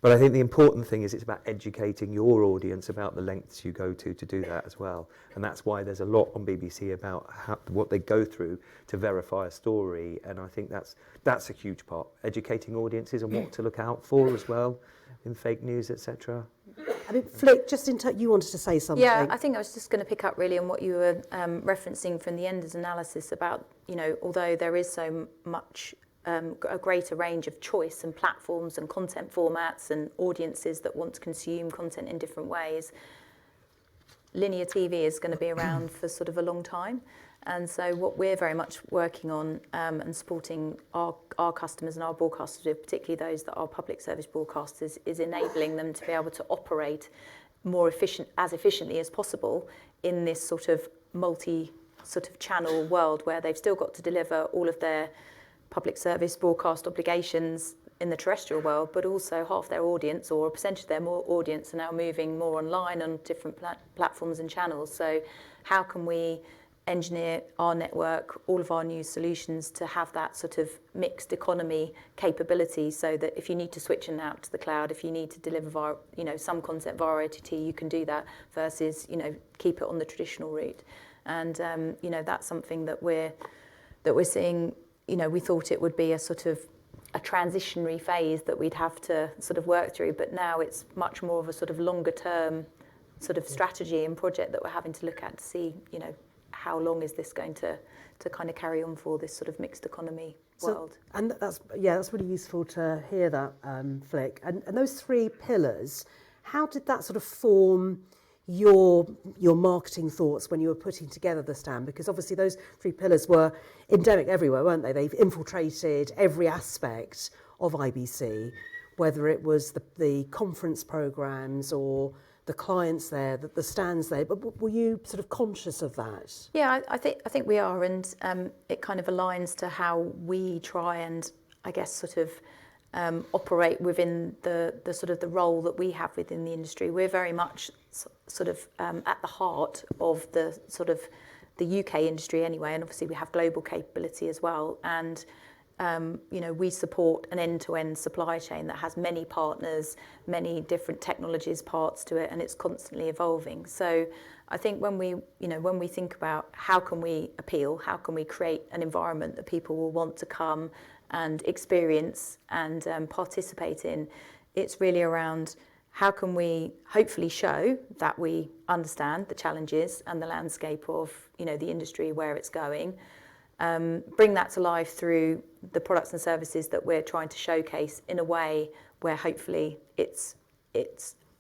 But I think the important thing is it's about educating your audience about the lengths you go to do that as well. And that's why there's a lot on BBC about what they go through to verify a story. And I think that's a huge part, educating audiences and what to look out for as well in fake news, etc. I mean, Flick, just you wanted to say something. Yeah, I think I was just going to pick up really on what you were referencing from the Enders analysis about, although there is so much a greater range of choice and platforms and content formats and audiences that want to consume content in different ways, linear TV is going to be around for sort of a long time. And so what we're very much working on and supporting our customers and our broadcasters with, particularly those that are public service broadcasters, is enabling them to be able to operate as efficiently as possible in this sort of channel world where they've still got to deliver all of their public service broadcast obligations in the terrestrial world, but also half their audience or a percentage of their audience are now moving more online on different platforms and channels. So how can we engineer our network, all of our new solutions to have that sort of mixed economy capability, so that if you need to switch in and out to the cloud, if you need to deliver via, some content via OTT, you can do that versus, keep it on the traditional route. And, that's something that we're seeing. We thought it would be a sort of a transitionary phase that we'd have to sort of work through, but now it's much more of a sort of longer term sort of strategy and project that we're having to look at to see, how long is this going to kind of carry on for, this sort of mixed economy world. And that's really useful to hear that, Flick. And those three pillars, how did that sort of form your marketing thoughts when you were putting together the stand? Because obviously those three pillars were endemic everywhere, weren't they? They've infiltrated every aspect of IBC, whether it was the conference programmes or the clients there, the stands there. But were you sort of conscious of that? Yeah, I think we are, and it kind of aligns to how we try and, I guess, sort of operate within the sort of the role that we have within the industry. We're very much sort of at the heart of the sort of the UK industry anyway, and obviously we have global capability as well. And we support an end-to-end supply chain that has many partners, many different technologies, parts to it, and it's constantly evolving. So I think when we think about how can we appeal, how can we create an environment that people will want to come and experience and participate in, it's really around how can we hopefully show that we understand the challenges and the landscape of the industry, where it's going, bring that to life through the products and services that we're trying to showcase in a way where hopefully it's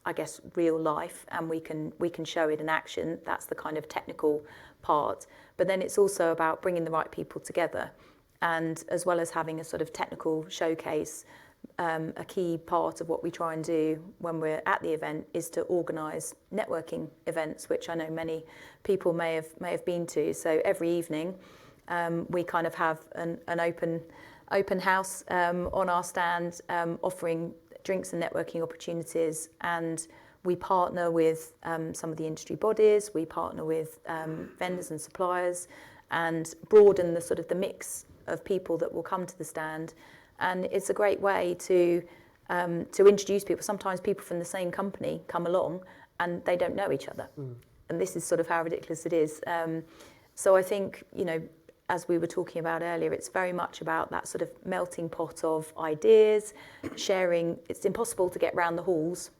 I guess real life, and we can show it in action. That's the kind of technical part. But then it's also about bringing the right people together, and as well as having a sort of technical showcase, a key part of what we try and do when we're at the event is to organise networking events, which I know many people may have been to. So every evening we kind of have an open house on our stand, offering drinks and networking opportunities, and we partner with some of the industry bodies, we partner with vendors and suppliers, and broaden the sort of the mix of people that will come to the stand. And it's a great way to introduce people. Sometimes people from the same company come along and they don't know each other. And this is sort of how ridiculous it is. So I think, as we were talking about earlier, it's very much about that sort of melting pot of ideas, sharing. It's impossible to get round the halls.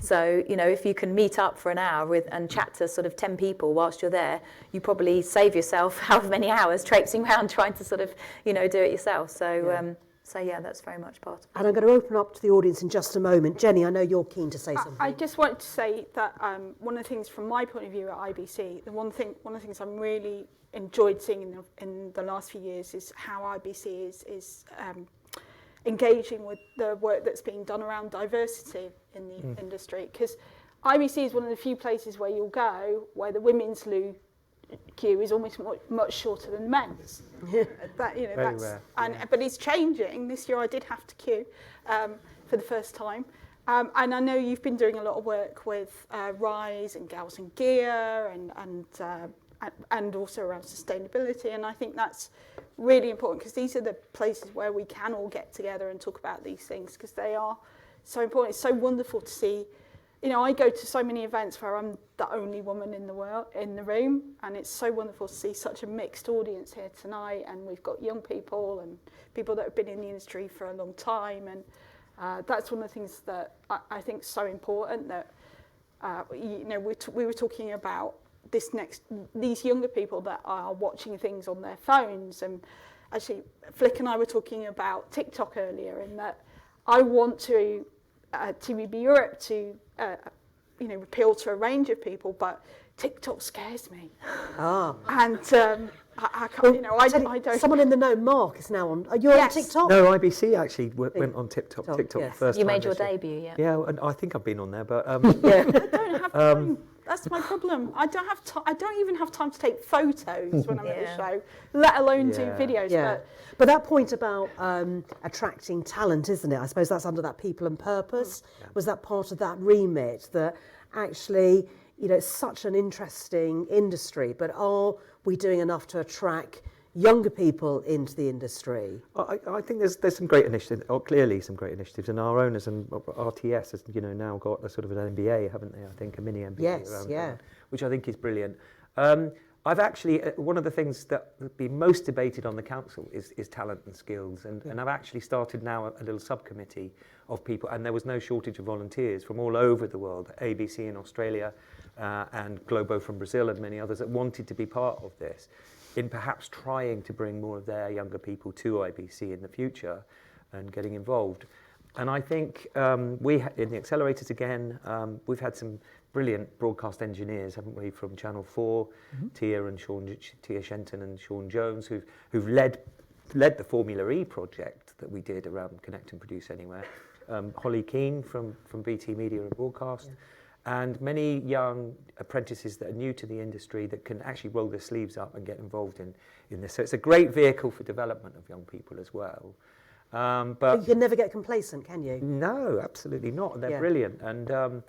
So, if you can meet up for an hour and chat to sort of 10 people whilst you're there, you probably save yourself however many hours traipsing around trying to sort of, do it yourself. So, that's very much part of it. And I'm going to open up to the audience in just a moment. Jenny, I know you're keen to say something. I just wanted to say that one of the things from my point of view at IBC, one of the things I'm really enjoyed seeing in the last few years is how IBC is engaging with the work that's being done around diversity in the industry. Because IBC is one of the few places where you'll go where the women's loo queue is almost much shorter than men's. That, that's rare. But it's changing. This year I did have to queue for the first time. And I know you've been doing a lot of work with Rise and Gals and Gear and also around sustainability, and I think that's really important because these are the places where we can all get together and talk about these things because they are so important. It's so wonderful to see. You know, I go to so many events where I'm the only woman in the room, and it's so wonderful to see such a mixed audience here tonight. And we've got young people and people that have been in the industry for a long time, and that's one of the things that I think is so important. That you know, we were talking about these younger people that are watching things on their phones, and actually, Flick and I were talking about TikTok earlier, and that I want to. TVB Europe to you know, appeal to a range of people, but TikTok scares me. And I can't, you know, I don't. Someone in the know, Mark, is now on. Are you on TikTok? No, IBC actually went on TikTok Yes. first. You time made your this year. debut, yeah. Yeah, and I think I've been on there, but yeah. I don't have time. That's my problem. I don't have time. I don't even have time to take photos when I'm at the show, let alone do videos. Yeah. But that point about attracting talent, isn't it? I suppose that's under that people and purpose. Was that part of that remit that actually, you know, it's such an interesting industry, but are we doing enough to attract younger people into the industry? I think there's some great initiatives, or clearly some great initiatives, and our owners and RTS has, you know, now got a sort of an MBA, haven't they? I think a mini MBA around which I think is brilliant. I've actually, one of the things that has been most debated on the council is talent and skills, and I've actually started now a little subcommittee of people, and there was no shortage of volunteers from all over the world, ABC in Australia and Globo from Brazil and many others that wanted to be part of this, in perhaps trying to bring more of their younger people to IBC in the future and getting involved. And I think in the accelerators again, we've had some brilliant broadcast engineers, haven't we, from Channel 4, Tia Shenton and Sean Jones, who've led the Formula E project that we did around Connect and Produce Anywhere. Holly Keane from BT Media and Broadcast. And many young apprentices that are new to the industry that can actually roll their sleeves up and get involved in this. So it's a great vehicle for development of young people as well. But you can never get complacent, can you? No, absolutely not. They're brilliant. And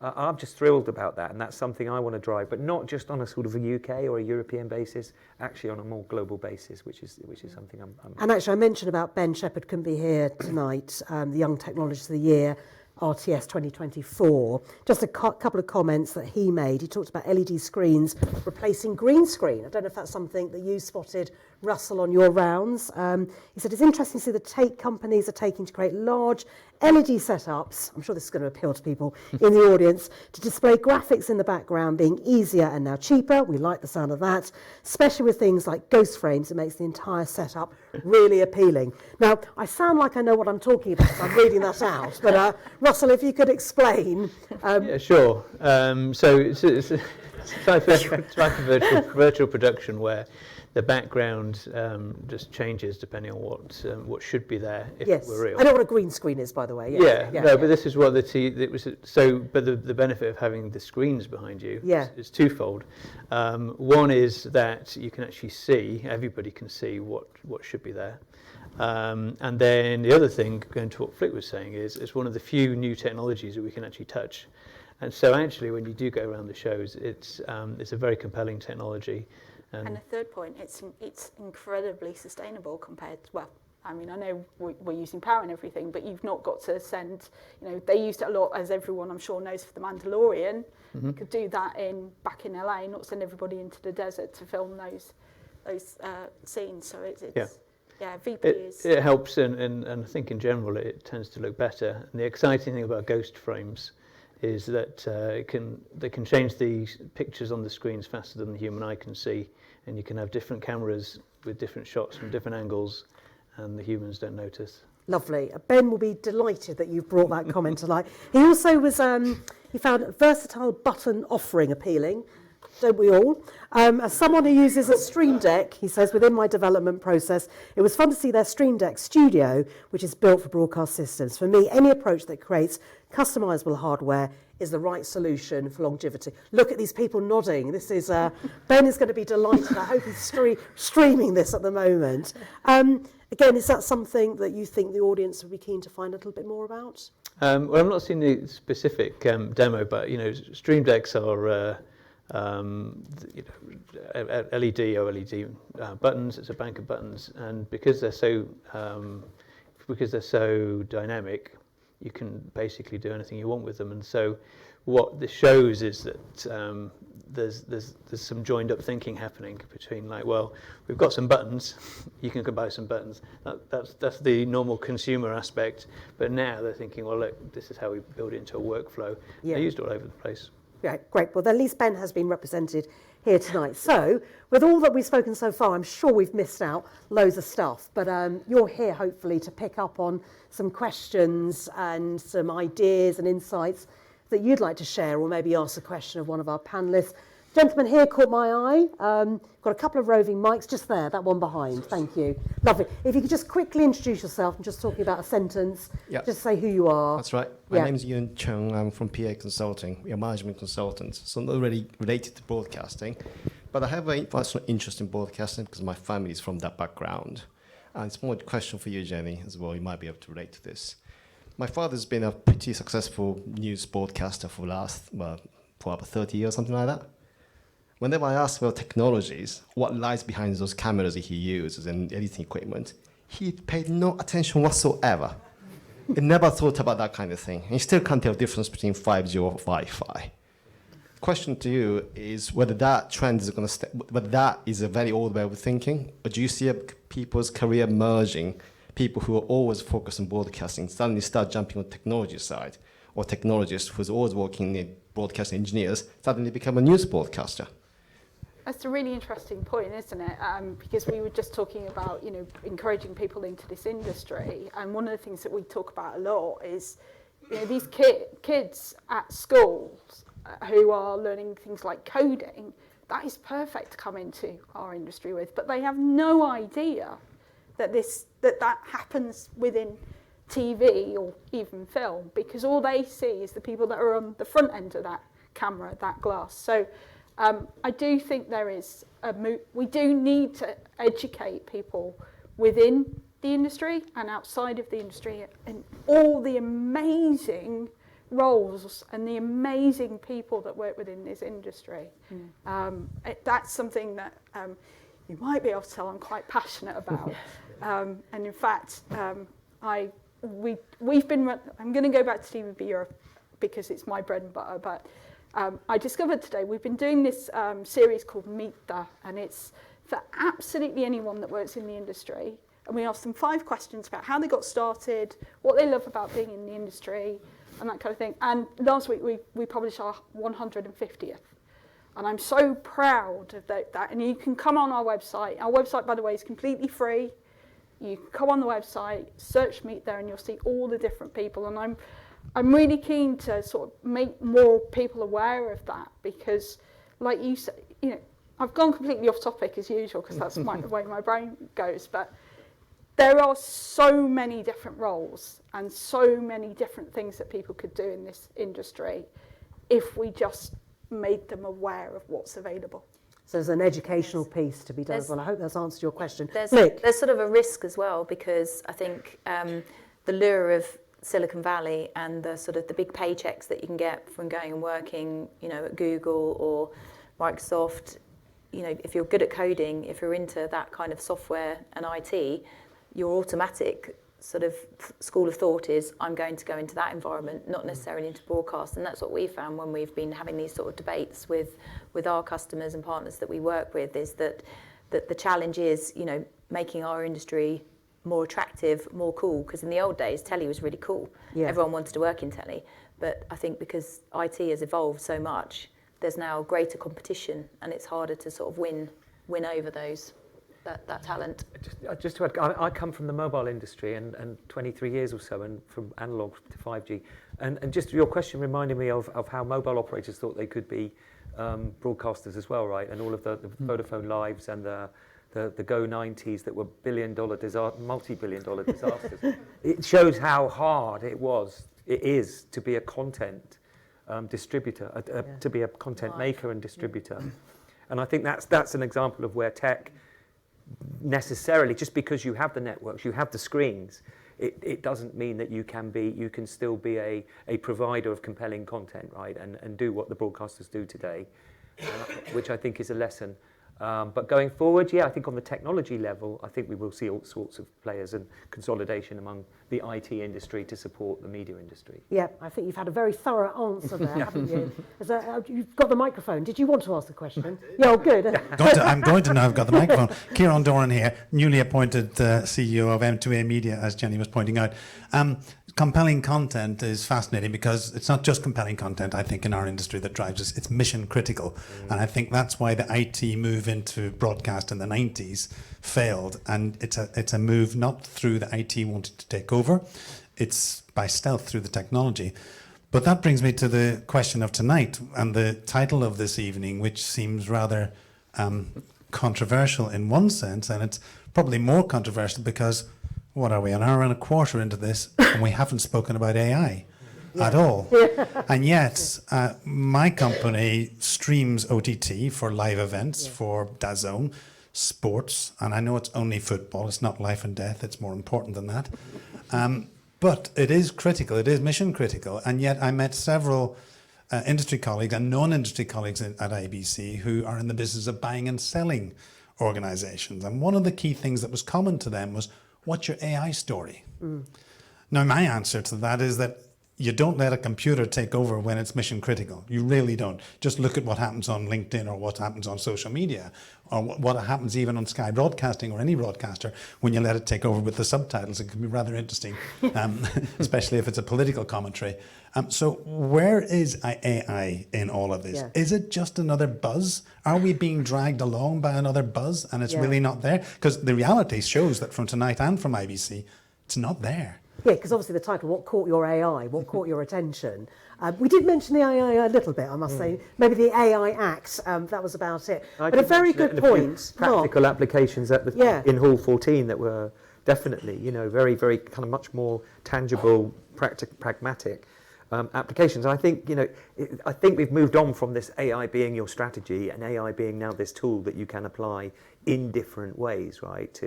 I'm just thrilled about that. And that's something I want to drive, but not just on a sort of a UK or a European basis, actually on a more global basis, which is something I'm And actually, I mentioned about Ben Shepherd couldn't be here tonight, the Young Technologist of the Year, RTS 2024. Just a couple of comments that he made. He talked about LED screens replacing green screen. I don't know if that's something that you spotted, Russell, on your rounds. He said it's interesting to see the companies are taking to create large LED setups, I'm sure this is going to appeal to people in the audience, to display graphics in the background being easier and now cheaper. We like the sound of that, especially with things like ghost frames. It makes the entire setup really appealing. Now, I sound like I know what I'm talking about, so I'm reading that out. But Russell, if you could explain. Yeah, sure. So it's like a virtual production where the background just changes depending on what should be there if it were real. I know what a green screen is, by the way. But this is what the benefit of having the screens behind you is twofold. One is that you can actually see, everybody can see what should be there. And then the other thing, going to what Flick was saying, is it's one of the few new technologies that we can actually touch. And so actually when you do go around the shows, it's a very compelling technology. And a third point, it's incredibly sustainable compared to, well, I mean, I know we're using power and everything, but you've not got to send, you know, they used it a lot, as everyone I'm sure knows, for The Mandalorian. You could do that back in LA, not send everybody into the desert to film those scenes. So it's VP is... It helps, and I think in general it tends to look better. And the exciting thing about ghost frames is that they can change the pictures on the screens faster than the human eye can see, and you can have different cameras with different shots from different angles, and the humans don't notice. Lovely. Ben will be delighted that you've brought that comment to light. He also was, he found a versatile button offering appealing. Don't we all? As someone who uses a Stream Deck, he says, within my development process, it was fun to see their Stream Deck Studio, which is built for broadcast systems. For me, any approach that creates customizable hardware is the right solution for longevity. Look at these people nodding. This is Ben is going to be delighted. I hope he's streaming this at the moment. Again, is that something that you think the audience would be keen to find a little bit more about? Well, I've not seen the specific demo, but Stream Decks are LED OLED buttons. It's a bank of buttons, and because they're so dynamic, you can basically do anything you want with them. And so, what this shows is that there's some joined up thinking happening between we've got some buttons, you can buy some buttons. That's the normal consumer aspect, but now they're thinking, well, look, this is how we build it into a workflow. Yeah. They're used all over the place. Yeah, great. Well, at least Ben has been represented here tonight. So, with all that we've spoken so far, I'm sure we've missed out loads of stuff, but you're here hopefully to pick up on some questions and some ideas and insights that you'd like to share, or maybe ask a question of one of our panellists. Gentleman here caught my eye. Got a couple of roving mics just there, that one behind. Thank you. Lovely. If you could just quickly introduce yourself and just talking about a sentence, just say who you are. That's right. My name is Yun Chung. I'm from PA Consulting. We are management consultants, so not really related to broadcasting. But I have a personal interest in broadcasting because my family is from that background. And it's more a question for you, Jenny, as well. You might be able to relate to this. My father's been a pretty successful news broadcaster for about 30 years, something like that. Whenever I ask about technologies, what lies behind those cameras that he uses and editing equipment, he paid no attention whatsoever. He never thought about that kind of thing. He still can't tell the difference between 5G or Wi-Fi. Question to you is whether that trend is going to stay, whether that is a very old way of thinking, or do you see people's career merging, people who are always focused on broadcasting suddenly start jumping on the technology side, or technologists who's always working in broadcast engineers suddenly become a news broadcaster? That's a really interesting point, isn't it? Because we were just talking about, encouraging people into this industry, and one of the things that we talk about a lot is, these kids at schools who are learning things like coding. That is perfect to come into our industry with, but they have no idea that that happens within TV or even film, because all they see is the people that are on the front end of that camera, that glass. So. I do think there is we do need to educate people within the industry and outside of the industry, and all the amazing roles and the amazing people that work within this industry. That's something that you might be able to tell I'm quite passionate about. And in fact, we've been. I'm going to go back to TVB Europe because it's my bread and butter, but. I discovered today we've been doing this series called Meet The, and it's for absolutely anyone that works in the industry. And we asked them 5 questions about how they got started, what they love about being in the industry, and that kind of thing. And last week we published our 150th. And I'm so proud of that. And you can come on our website. Our website, by the way, is completely free. You can come on the website, search Meet There, and you'll see all the different people. And I'm really keen to sort of make more people aware of that, because, like you said, I've gone completely off topic as usual because that's the way my brain goes. But there are so many different roles and so many different things that people could do in this industry if we just made them aware of what's available. So there's an educational piece to be done as well. I hope that's answered your question. There's sort of a risk as well, because I think the lure of Silicon Valley and the sort of the big paychecks that you can get from going and working, at Google or Microsoft, if you're good at coding, if you're into that kind of software and IT, your automatic sort of school of thought is, I'm going to go into that environment, not necessarily into broadcast. And that's what we found when we've been having these sort of debates with our customers and partners that we work with, is that the challenge is, making our industry more attractive, more cool, because in the old days, telly was really cool. Yeah. Everyone wanted to work in telly. But I think because IT has evolved so much, there's now greater competition, and it's harder to sort of win over that talent. Just to add, I come from the mobile industry and 23 years or so, and from analog to 5G. And just your question reminded me of how mobile operators thought they could be broadcasters as well, right? And all of the Vodafone Lives and the Go 90s that were multi-billion-dollar disasters. It shows how hard it is to be a content distributor, to be a content maker and distributor. And I think that's an example of where tech necessarily, just because you have the networks, you have the screens, it doesn't mean that you can still be a provider of compelling content, right, and do what the broadcasters do today, which I think is a lesson. But going forward, I think on the technology level, I think we will see all sorts of players and consolidation among the IT industry to support the media industry. Yeah, I think you've had a very thorough answer there, haven't you? You've got the microphone. Did you want to ask the question? Yeah, good. I'm going to now. I've got the microphone. Kieran Doran here, newly appointed CEO of M2A Media, as Jenny was pointing out. Compelling content is fascinating because it's not just compelling content, I think, in our industry that drives us. It's mission critical. And I think that's why the IT move into broadcast in the 90s failed. And it's a move not through the IT wanting to take over. It's by stealth through the technology. But that brings me to the question of tonight and the title of this evening, which seems rather controversial in one sense. And it's probably more controversial because what are we, an hour and a quarter into this, and we haven't spoken about AI at all. And yet, my company streams OTT for live events, for DAZN, sports, and I know it's only football, it's not life and death, it's more important than that. But it is critical, it is mission critical, and yet I met several industry colleagues and non-industry colleagues at IBC who are in the business of buying and selling organizations. And one of the key things that was common to them was, what's your AI story? Now, my answer to that is that you don't let a computer take over when it's mission critical. You really don't. Just look at what happens on LinkedIn or what happens on social media or what happens even on Sky Broadcasting or any broadcaster when you let it take over with the subtitles. It can be rather interesting, especially if it's a political commentary. So where is AI in all of this? Yeah. Is it just another buzz? Are we being dragged along by another buzz and it's really not there? Because the reality shows that from tonight and from IBC, it's not there. Yeah, because obviously the title, what caught your AI, what caught your attention? We did mention the AI a little bit, I must say. Maybe the AI Act, that was about it. But a very good point. Practical applications at the, in Hall 14 that were definitely, very, very kind of much more tangible, pragmatic applications. I think, I think we've moved on from this AI being your strategy and AI being now this tool that you can apply in different ways, right?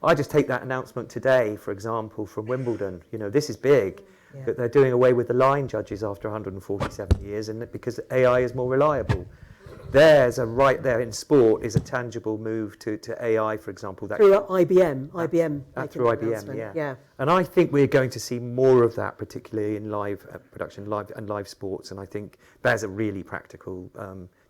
I just take that announcement today, for example, from Wimbledon. This is big, that they're doing away with the line judges after 147 years, and because AI is more reliable. There's right there in sport is a tangible move to AI, for example. Through IBM. Through IBM, yeah. And I think we're going to see more of that, particularly in live production, live sports. And I think there's a really practical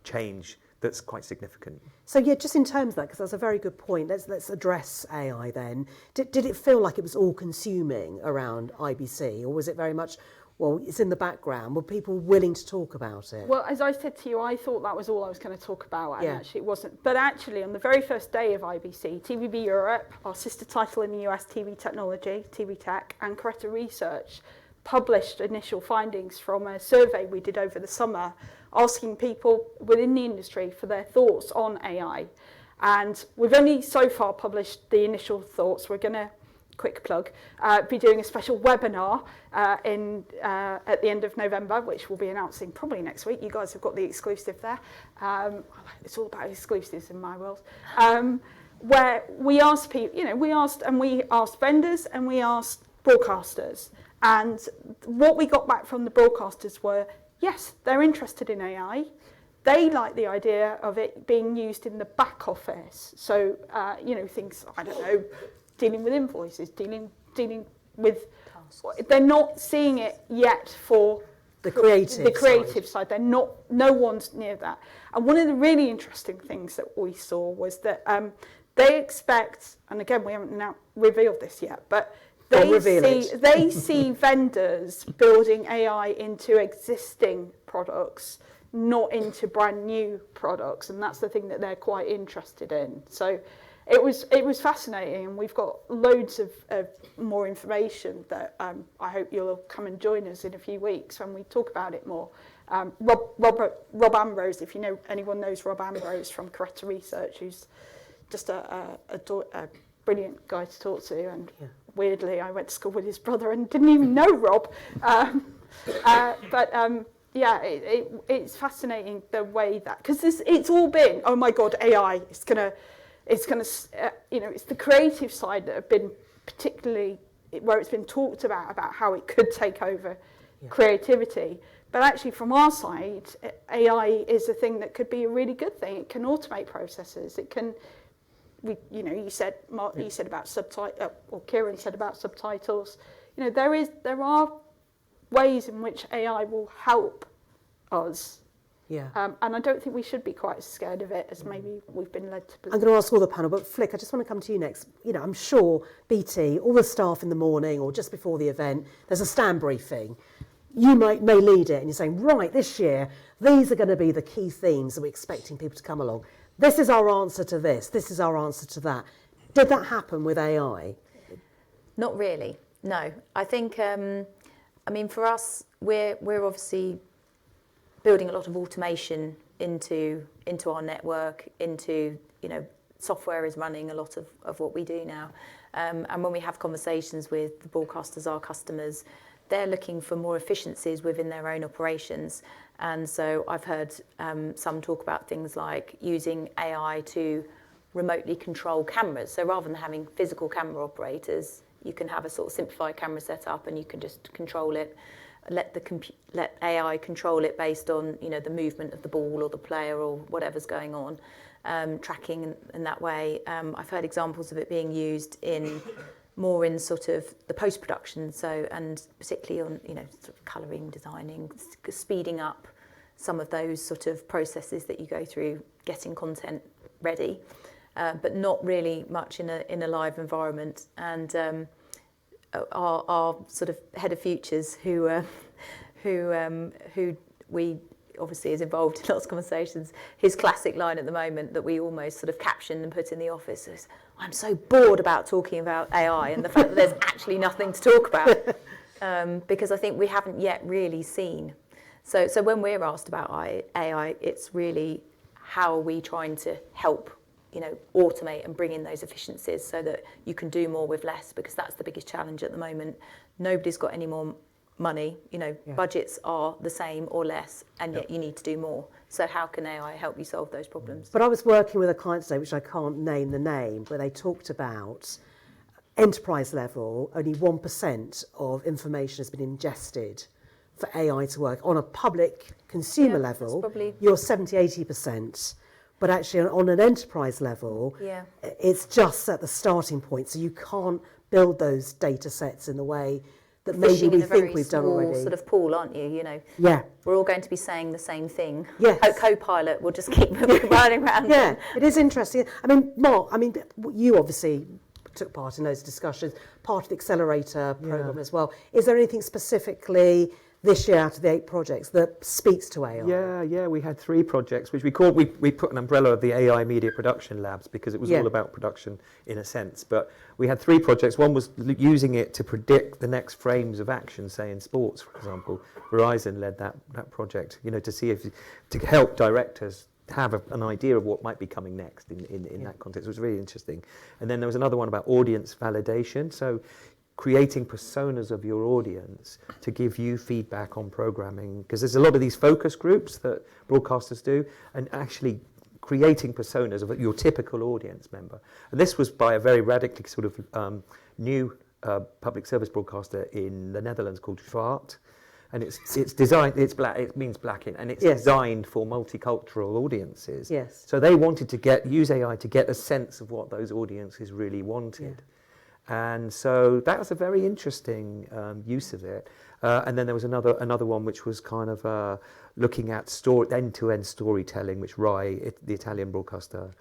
change that's quite significant. So just in terms of that, because that's a very good point, let's address AI then. Did it feel like it was all consuming around IBC, or was it very much, well, it's in the background? Were people willing to talk about it? Well, as I said to you, I thought that was all I was going to talk about, and actually it wasn't. But actually, on the very first day of IBC, TVB Europe, our sister title in the US, TV Technology, TV Tech, and Coretta Research published initial findings from a survey we did over the summer, asking people within the industry for their thoughts on AI. And we've only so far published the initial thoughts. We're going to, quick plug, be doing a special webinar at the end of November, which we'll be announcing probably next week. You guys have got the exclusive there. It's all about exclusives in my world. Where we asked people, we asked vendors and we asked broadcasters. And what we got back from the broadcasters were, yes, they're interested in AI. They like the idea of it being used in the back office. So, things, I don't know, dealing with invoices, dealing with, they're not seeing it yet for the creative side. They're not, no one's near that. And one of the really interesting things that we saw was that they expect, and again, we haven't now revealed this yet, but they see vendors building AI into existing products, not into brand new products, and that's the thing that they're quite interested in. So it was fascinating, and we've got loads of more information that I hope you'll come and join us in a few weeks when we talk about it more. Rob Ambrose, if anyone knows Rob Ambrose from Coretta Research, who's just a brilliant guy to talk to, and weirdly I went to school with his brother and didn't even know Rob. It's fascinating the way that, because it's all been, oh my God, AI, it's the creative side that have been particularly where it's been talked about how it could take over creativity. But actually, from our side, AI is a thing that could be a really good thing. It can automate processes. It can, you said, Mark, you said about subtitles, or Kieran said about subtitles. There are ways in which AI will help us. Yeah. And I don't think we should be quite as scared of it as maybe we've been led to believe. I'm going to ask all the panel, but Flick, I just want to come to you next. I'm sure BT, all the staff in the morning or just before the event, there's a stand briefing. You may lead it and you're saying, right, this year, these are going to be the key themes that we're expecting people to come along. This is our answer to this. This is our answer to that. Did that happen with AI? Not really, no. I think, for us, we're obviously building a lot of automation into our network, software is running a lot of what we do now. And when we have conversations with the broadcasters, our customers, they're looking for more efficiencies within their own operations. And so I've heard some talk about things like using AI to remotely control cameras. So rather than having physical camera operators, you can have a sort of simplified camera setup and you can just control it, let AI control it based on the movement of the ball or the player or whatever's going on, tracking in that way. I've heard examples of it being used more in sort of the post-production, and particularly on sort of colouring, designing, speeding up some of those sort of processes that you go through getting content ready, but not really much in a live environment. And our sort of head of futures, who we obviously is involved in lots of conversations, his classic line at the moment that we almost sort of caption and put in the office is, "I'm so bored about talking about AI and the fact that there's actually nothing to talk about," because I think we haven't yet really seen. So when we're asked about AI, it's really how are we trying to help automate and bring in those efficiencies so that you can do more with less, because that's the biggest challenge at the moment. Nobody's got any more money, budgets are the same or less, and yet you need to do more. So how can AI help you solve those problems? But I was working with a client today, which I can't name the name, where they talked about enterprise level, only 1% of information has been ingested for AI to work. On a public consumer level, you're 70-80%. But actually on an enterprise level, it's just at the starting point. So you can't build those data sets in the way that maybe we think we've done already. Sort of pool, aren't you? Yeah. We're all going to be saying the same thing. Yes. Co-pilot will just keep running around. Yeah, it is interesting. Mark, you obviously took part in those discussions, part of the Accelerator programme as well. Is there anything specifically this year out of the 8 projects that speaks to AI? Yeah, we had 3 projects, which we put an umbrella of the AI Media Production Labs, because it was all about production in a sense. But we had 3 projects. One was using it to predict the next frames of action, say in sports, for example. Verizon led that project, to see to help directors have an idea of what might be coming next in that context. It was really interesting. And then there was another one about audience validation. So creating personas of your audience to give you feedback on programming, because there's a lot of these focus groups that broadcasters do, and actually creating personas of your typical audience member. And this was by a very radically sort of new public service broadcaster in the Netherlands called Trafford. And it's designed, it means black in, and it's designed for multicultural audiences. Yes. So they wanted to use AI to get a sense of what those audiences really wanted. And so that was a very interesting use of it. And then there was another one which was kind of looking at end-to-end storytelling, which Rai, the Italian broadcaster,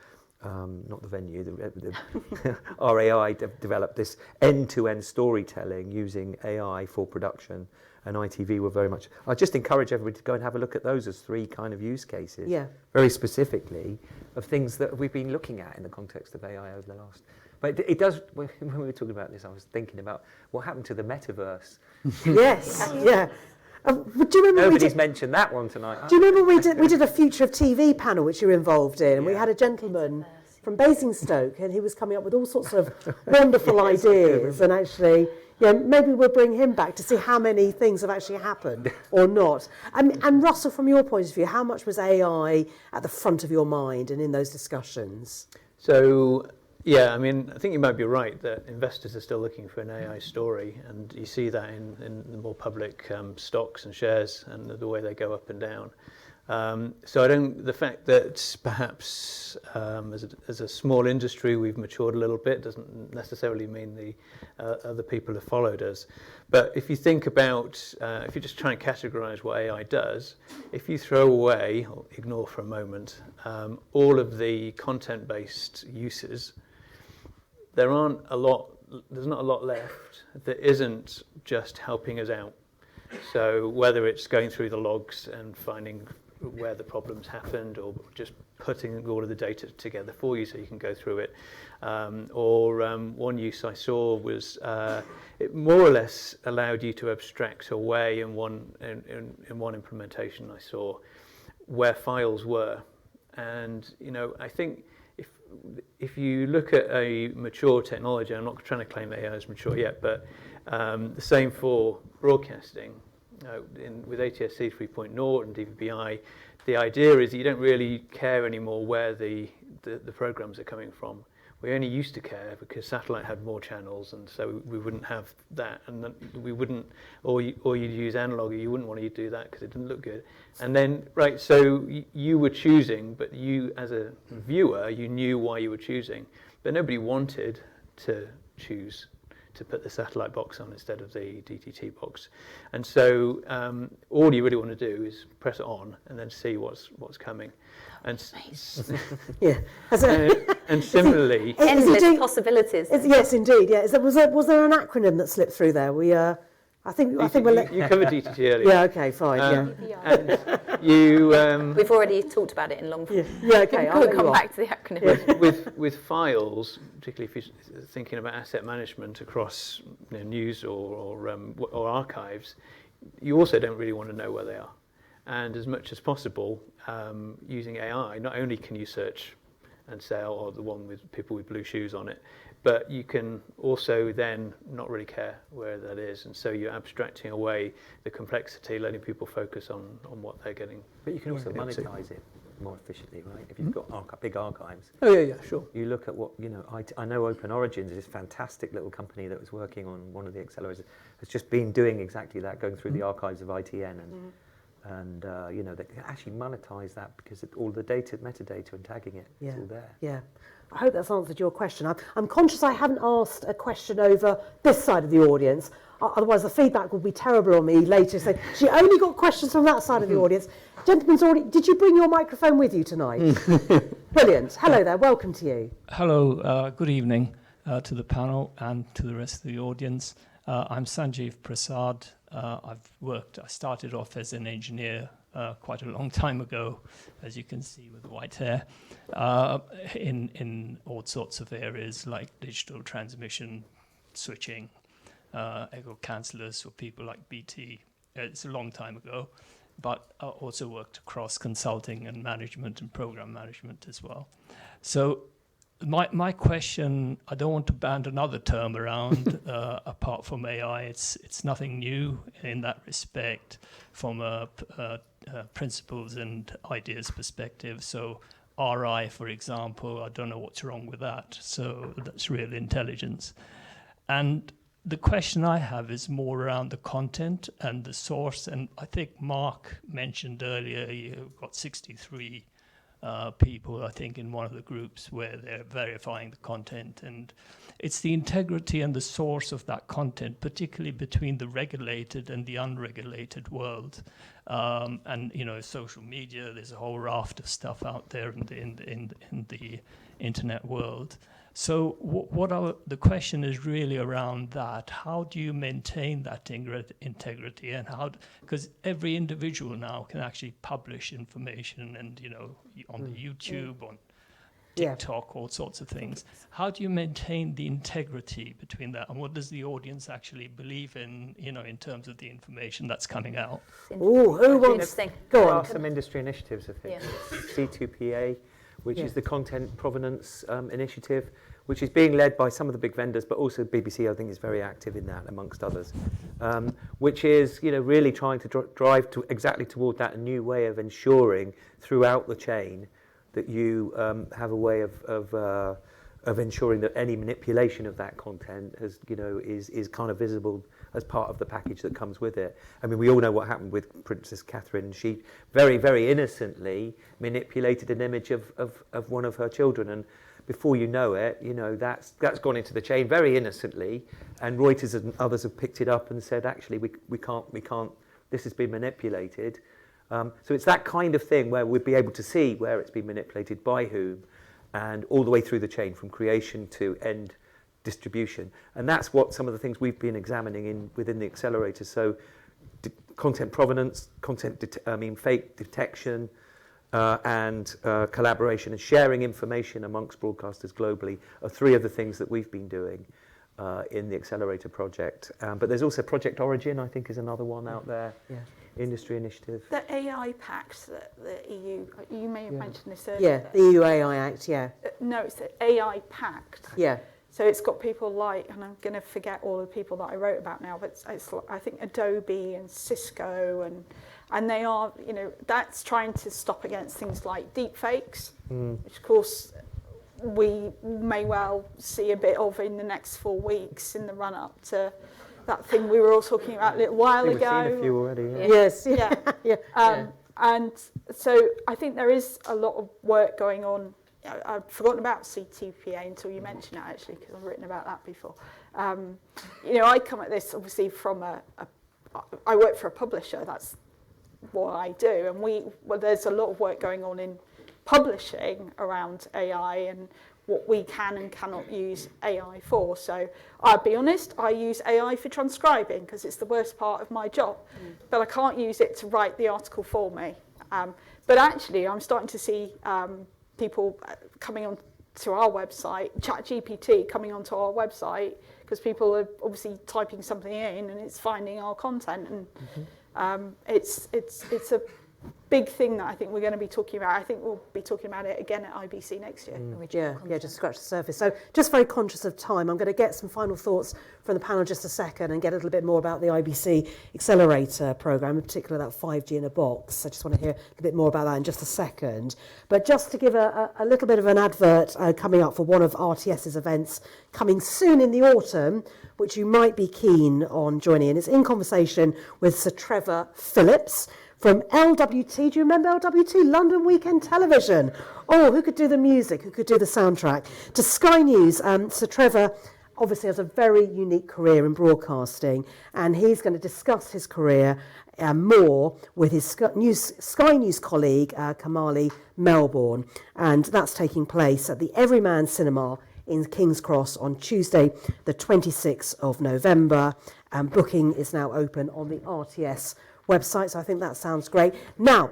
not the venue, the RAI developed this end-to-end storytelling using AI for production. And ITV were very much... I just encourage everybody to go and have a look at those as 3 kind of use cases, very specifically, of things that we've been looking at in the context of AI over the last... But it does, when we were talking about this, I was thinking about what happened to the metaverse. Yes, yeah. Do you remember Nobody's mentioned that one tonight. Do you remember we did a Future of TV panel, which you were involved in, and we had a gentleman from Basingstoke, and he was coming up with all sorts of wonderful ideas, and actually... maybe we'll bring him back to see how many things have actually happened or not. And Russell, from your point of view, how much was AI at the front of your mind and in those discussions? So Yeah, I mean, I think you might be right that investors are still looking for an AI story, and you see that in the more public stocks and shares and the way they go up and down. So the fact that perhaps as a small industry we've matured a little bit doesn't necessarily mean the other people have followed us. But if you think about, if you just try and categorize what AI does, if you throw away, or ignore for a moment, all of the content-based uses, there's not a lot left that isn't just helping us out. So whether it's going through the logs and finding where the problems happened, or just putting all of the data together for you so you can go through it. One use I saw was it more or less allowed you to abstract away in one implementation I saw where files were. And I think if you look at a mature technology, I'm not trying to claim AI is mature yet, but the same for broadcasting. With ATSC 3.0 and DVB-I, the idea is that you don't really care anymore where the programs are coming from. We only used to care because satellite had more channels, and so we wouldn't have that, and then we wouldn't, or you'd use analog, or you wouldn't want to do that because it didn't look good. And then, right, so you were choosing, but you as a viewer, you knew why you were choosing, but nobody wanted to choose to put the satellite box on instead of the DTT box. And so all you really want to do is press it on and then see what's coming. And yeah. And similarly, endless possibilities. Yes, indeed. Yeah. Was there an acronym that slipped through there? I think you covered DTT earlier. Yeah. Okay. Fine. And you. We've already talked about it in long form. Yeah. Okay. We'll come back to the acronym. With files, particularly if you're thinking about asset management across news or archives, you also don't really want to know where they are. And as much as possible, using AI, not only can you search and say, oh, the one with people with blue shoes on it, but you can also then not really care where that is. And so you're abstracting away the complexity, letting people focus on what they're getting. But you can also monetize it more efficiently, right? If you've got big archives. Oh, yeah, sure. You look at what, I know Open Origins is this fantastic little company that was working on one of the accelerators, has just been doing exactly that, going through the archives of ITN and they can actually monetize that because all the data, metadata and tagging it, it's all there. Yeah. I hope that's answered your question. I'm conscious I haven't asked a question over this side of the audience. Otherwise, the feedback will be terrible on me later. So she only got questions from that side of the audience. Gentlemen, did you bring your microphone with you tonight? Brilliant. Hello there. Welcome to you. Hello. Good evening to the panel and to the rest of the audience. I'm Sanjeev Prasad. I started off as an engineer quite a long time ago, as you can see with white hair, in all sorts of areas like digital transmission, switching, echo cancellers for people like BT. It's a long time ago, but I also worked across consulting and management and program management as well. So my question, I don't want to band another term around apart from AI. It's nothing new in that respect from a principles and ideas perspective. So RI, for example, I don't know what's wrong with that. So that's real intelligence. And the question I have is more around the content and the source. And I think Mark mentioned earlier, you've got 63 people, I think, in one of the groups where they're verifying the content. And it's the integrity and the source of that content, particularly between the regulated and the unregulated world. And, social media, there's a whole raft of stuff out there in the internet world. So the question is really around that. How do you maintain that integrity, and because every individual now can actually publish information and, on the YouTube, on TikTok, all sorts of things. How do you maintain the integrity between that, and what does the audience actually believe in, in terms of the information that's coming out? Who wants to go on? There are some industry initiatives, I think. C2PA, which is the Content Provenance Initiative, which is being led by some of the big vendors, but also BBC, I think, is very active in that, amongst others, which is, really trying to drive exactly toward that new way of ensuring throughout the chain that you have a way of of ensuring that any manipulation of that content is kind of visible as part of the package that comes with it. I mean, we all know what happened with Princess Catherine. She very, very innocently manipulated an image of one of her children, and before you know it, that's gone into the chain very innocently, and Reuters and others have picked it up and said, actually, we can't. This has been manipulated. So it's that kind of thing where we'd be able to see where it's been manipulated by whom, and all the way through the chain from creation to end distribution. And that's what some of the things we've been examining within the accelerator. So content provenance, fake detection, and collaboration and sharing information amongst broadcasters globally are three of the things that we've been doing in the accelerator project. But there's also Project Origin, I think, is another one out there. Yeah. Industry initiative. The AI Pact that the EU, you may have mentioned this earlier. Yeah, the EU AI Act, yeah. No, it's the AI Pact. Yeah. So it's got people like, and I'm going to forget all the people that I wrote about now, but it's I think Adobe and Cisco, and they are, that's trying to stop against things like deepfakes, which of course we may well see a bit of in the next 4 weeks in the run-up to that thing we were all talking about a little while ago. We've seen a few already. Yeah. Yes. Yeah. And so I think there is a lot of work going on. I've forgotten about CTPA until you mentioned it, actually, because I've written about that before. I come at this obviously from I work for a publisher. That's what I do, and there's a lot of work going on in publishing around AI and what we can and cannot use AI for. So I'll be honest, I use AI for transcribing because it's the worst part of my job, but I can't use it to write the article for me. But actually, I'm starting to see people coming on to our website, ChatGPT coming onto our website, because people are obviously typing something in and it's finding our content, and it's a big thing that I think we're going to be talking about. I think we'll be talking about it again at IBC next year. Yeah, just scratch the surface. So just very conscious of time, I'm going to get some final thoughts from the panel just a second and get a little bit more about the IBC Accelerator programme, in particular that 5G in a box. I just want to hear a little bit more about that in just a second. But just to give a little bit of an advert coming up for one of RTS's events coming soon in the autumn, which you might be keen on joining in. It's in conversation with Sir Trevor Phillips from LWT. Do you remember LWT? London Weekend Television. Oh, who could do the music? Who could do the soundtrack? To Sky News, Sir Trevor obviously has a very unique career in broadcasting, and he's going to discuss his career more with his Sky News colleague, Kamali Melbourne, and that's taking place at the Everyman Cinema in King's Cross on Tuesday, the 26th of November. Booking is now open on the RTS website, so I think that sounds great. Now,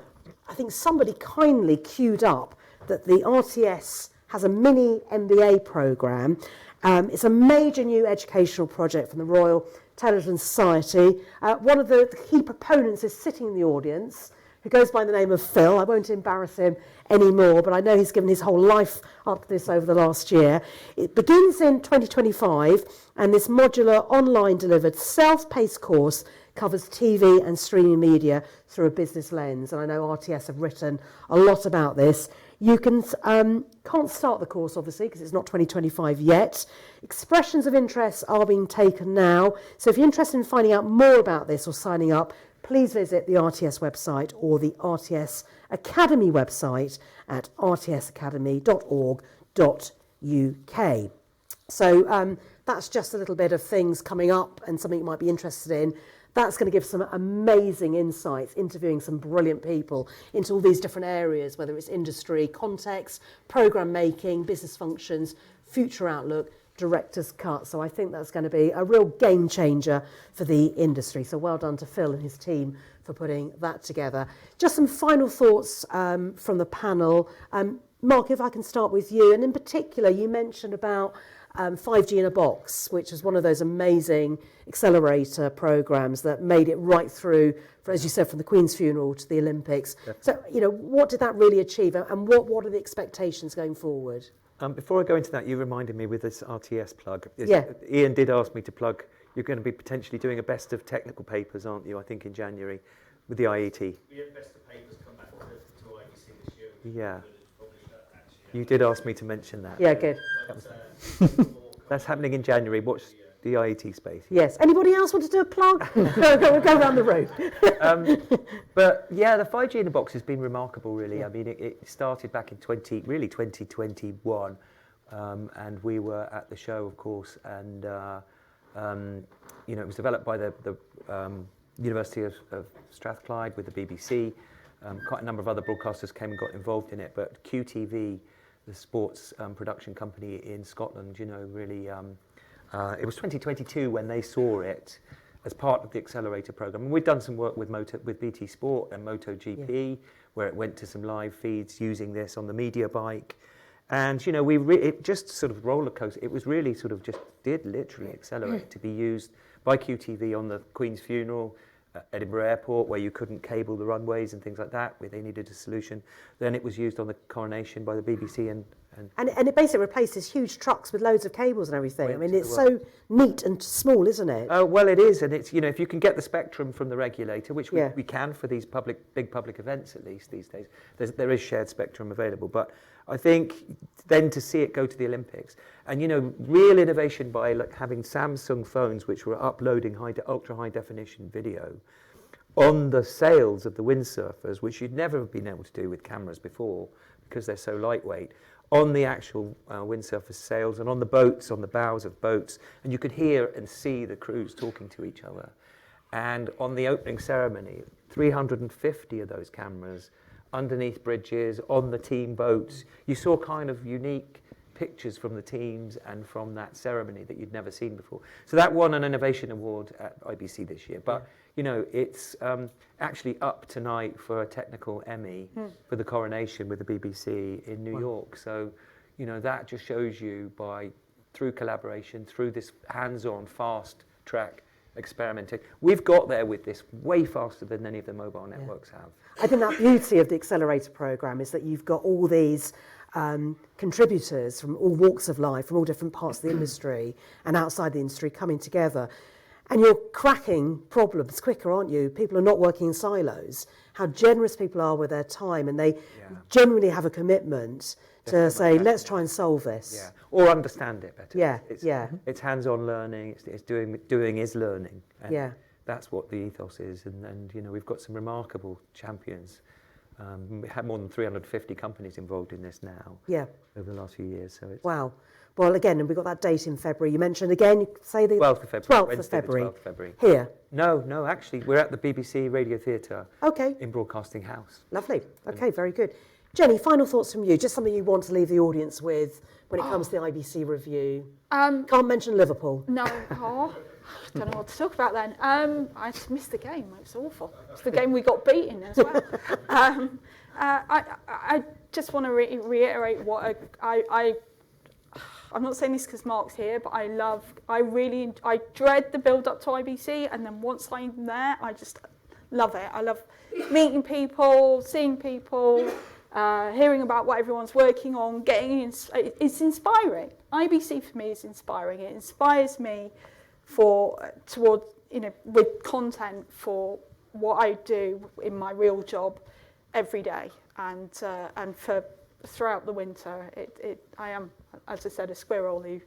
I think somebody kindly queued up that the RTS has a mini MBA programme. It's a major new educational project from the Royal Television Society. One of the key proponents is sitting in the audience, who goes by the name of Phil. I won't embarrass him anymore, but I know he's given his whole life up to this over the last year. It begins in 2025, and this modular, online delivered, self-paced course covers TV and streaming media through a business lens. And I know RTS have written a lot about this. You can't start the course, obviously, because it's not 2025 yet. Expressions of interest are being taken now. So if you're interested in finding out more about this or signing up, please visit the RTS website or the RTS Academy website at rtsacademy.org.uk. So that's just a little bit of things coming up and something you might be interested in. That's going to give some amazing insights, interviewing some brilliant people into all these different areas, whether it's industry, context, programme making, business functions, future outlook, director's cut. So I think that's going to be a real game changer for the industry. So well done to Phil and his team for putting that together. Just some final thoughts from the panel. Mark, if I can start with you, and in particular, you mentioned about 5G in a box, which is one of those amazing accelerator programs that made it right through, as you said, from the Queen's funeral to the Olympics. Definitely. So, what did that really achieve, and what are the expectations going forward? Before I go into that, you reminded me with this RTS plug. Yeah. Ian did ask me to plug. You're going to be potentially doing a best of technical papers, aren't you? I think in January with the IET. We have best of papers come back to IBC this year. Yeah. You did ask me to mention that. Yeah, good. That's happening in January. Watch the IET space. Yes. Anybody else want to do a plug? We'll go around the room. But yeah, the 5G in the box has been remarkable, really. Yeah. I mean, it started back in 2021, and we were at the show, of course, and you know, it was developed by the University of Strathclyde with the BBC. Quite a number of other broadcasters came and got involved in it, but QTV, the sports production company in Scotland, you know, really, it was 2022 when they saw it as part of the accelerator program. And we've done some work with BT Sport and MotoGP, where it went to some live feeds using this on the media bike. And, you know, it just sort of roller coaster. It was really sort of just did literally accelerate to be used by QTV on the Queen's funeral, Edinburgh Airport, where you couldn't cable the runways and things like that, where they needed a solution. Then it was used on the coronation by the BBC and it basically replaces huge trucks with loads of cables and everything. I mean, it's so neat and small, isn't it? Oh, well, it is. And it's, you know, if you can get the spectrum from the regulator, which we can for these big public events, at least these days, there is shared spectrum available. But I think then to see it go to the Olympics and, you know, real innovation by having Samsung phones, which were uploading ultra high definition video on the sails of the windsurfers, which you'd never have been able to do with cameras before because they're so lightweight, on the actual windsurfer sails and on the boats, on the bows of boats, and you could hear and see the crews talking to each other. And on the opening ceremony, 350 of those cameras underneath bridges, on the team boats. You saw kind of unique pictures from the teams and from that ceremony that you'd never seen before. So that won an innovation award at IBC this year. But, you know, it's actually up tonight for a technical Emmy for the coronation with the BBC in New York. So, you know, that just shows you through collaboration, through this hands-on, fast-track experimenting. We've got there with this way faster than any of the mobile networks have. I think that beauty of the accelerator program is that you've got all these contributors from all walks of life, from all different parts of the industry and outside the industry coming together. And you're cracking problems quicker, aren't you? People are not working in silos. How generous people are with their time, and they genuinely have a commitment to say, let's try and solve this. Yeah, or understand it better. Yeah, It's hands-on learning, it's doing is learning. And that's what the ethos is. And you know, we've got some remarkable champions. We have more than 350 companies involved in this now over the last few years. So it's wow. Well, again, and we've got that date in February. You mentioned again, you say the 12th of February. 12th of February. 12th of February. Here? No, actually, we're at the BBC Radio Theatre in Broadcasting House. Lovely. Okay, very good. Jenny, final thoughts from you. Just something you want to leave the audience with when it comes to the IBC review. Can't mention Liverpool. No. I don't know what to talk about then. I just missed the game. It's awful. It's the game we got beaten as well. I just want to reiterate what I'm not saying this because Mark's here, but I dread the build up to IBC, and then once I'm there, I just love it. I love meeting people, seeing people, hearing about what everyone's working on, it's inspiring. IBC for me is inspiring. It inspires me towards, you know, with content for what I do in my real job every day, and for throughout the winter. I am, as I said, a squirrel who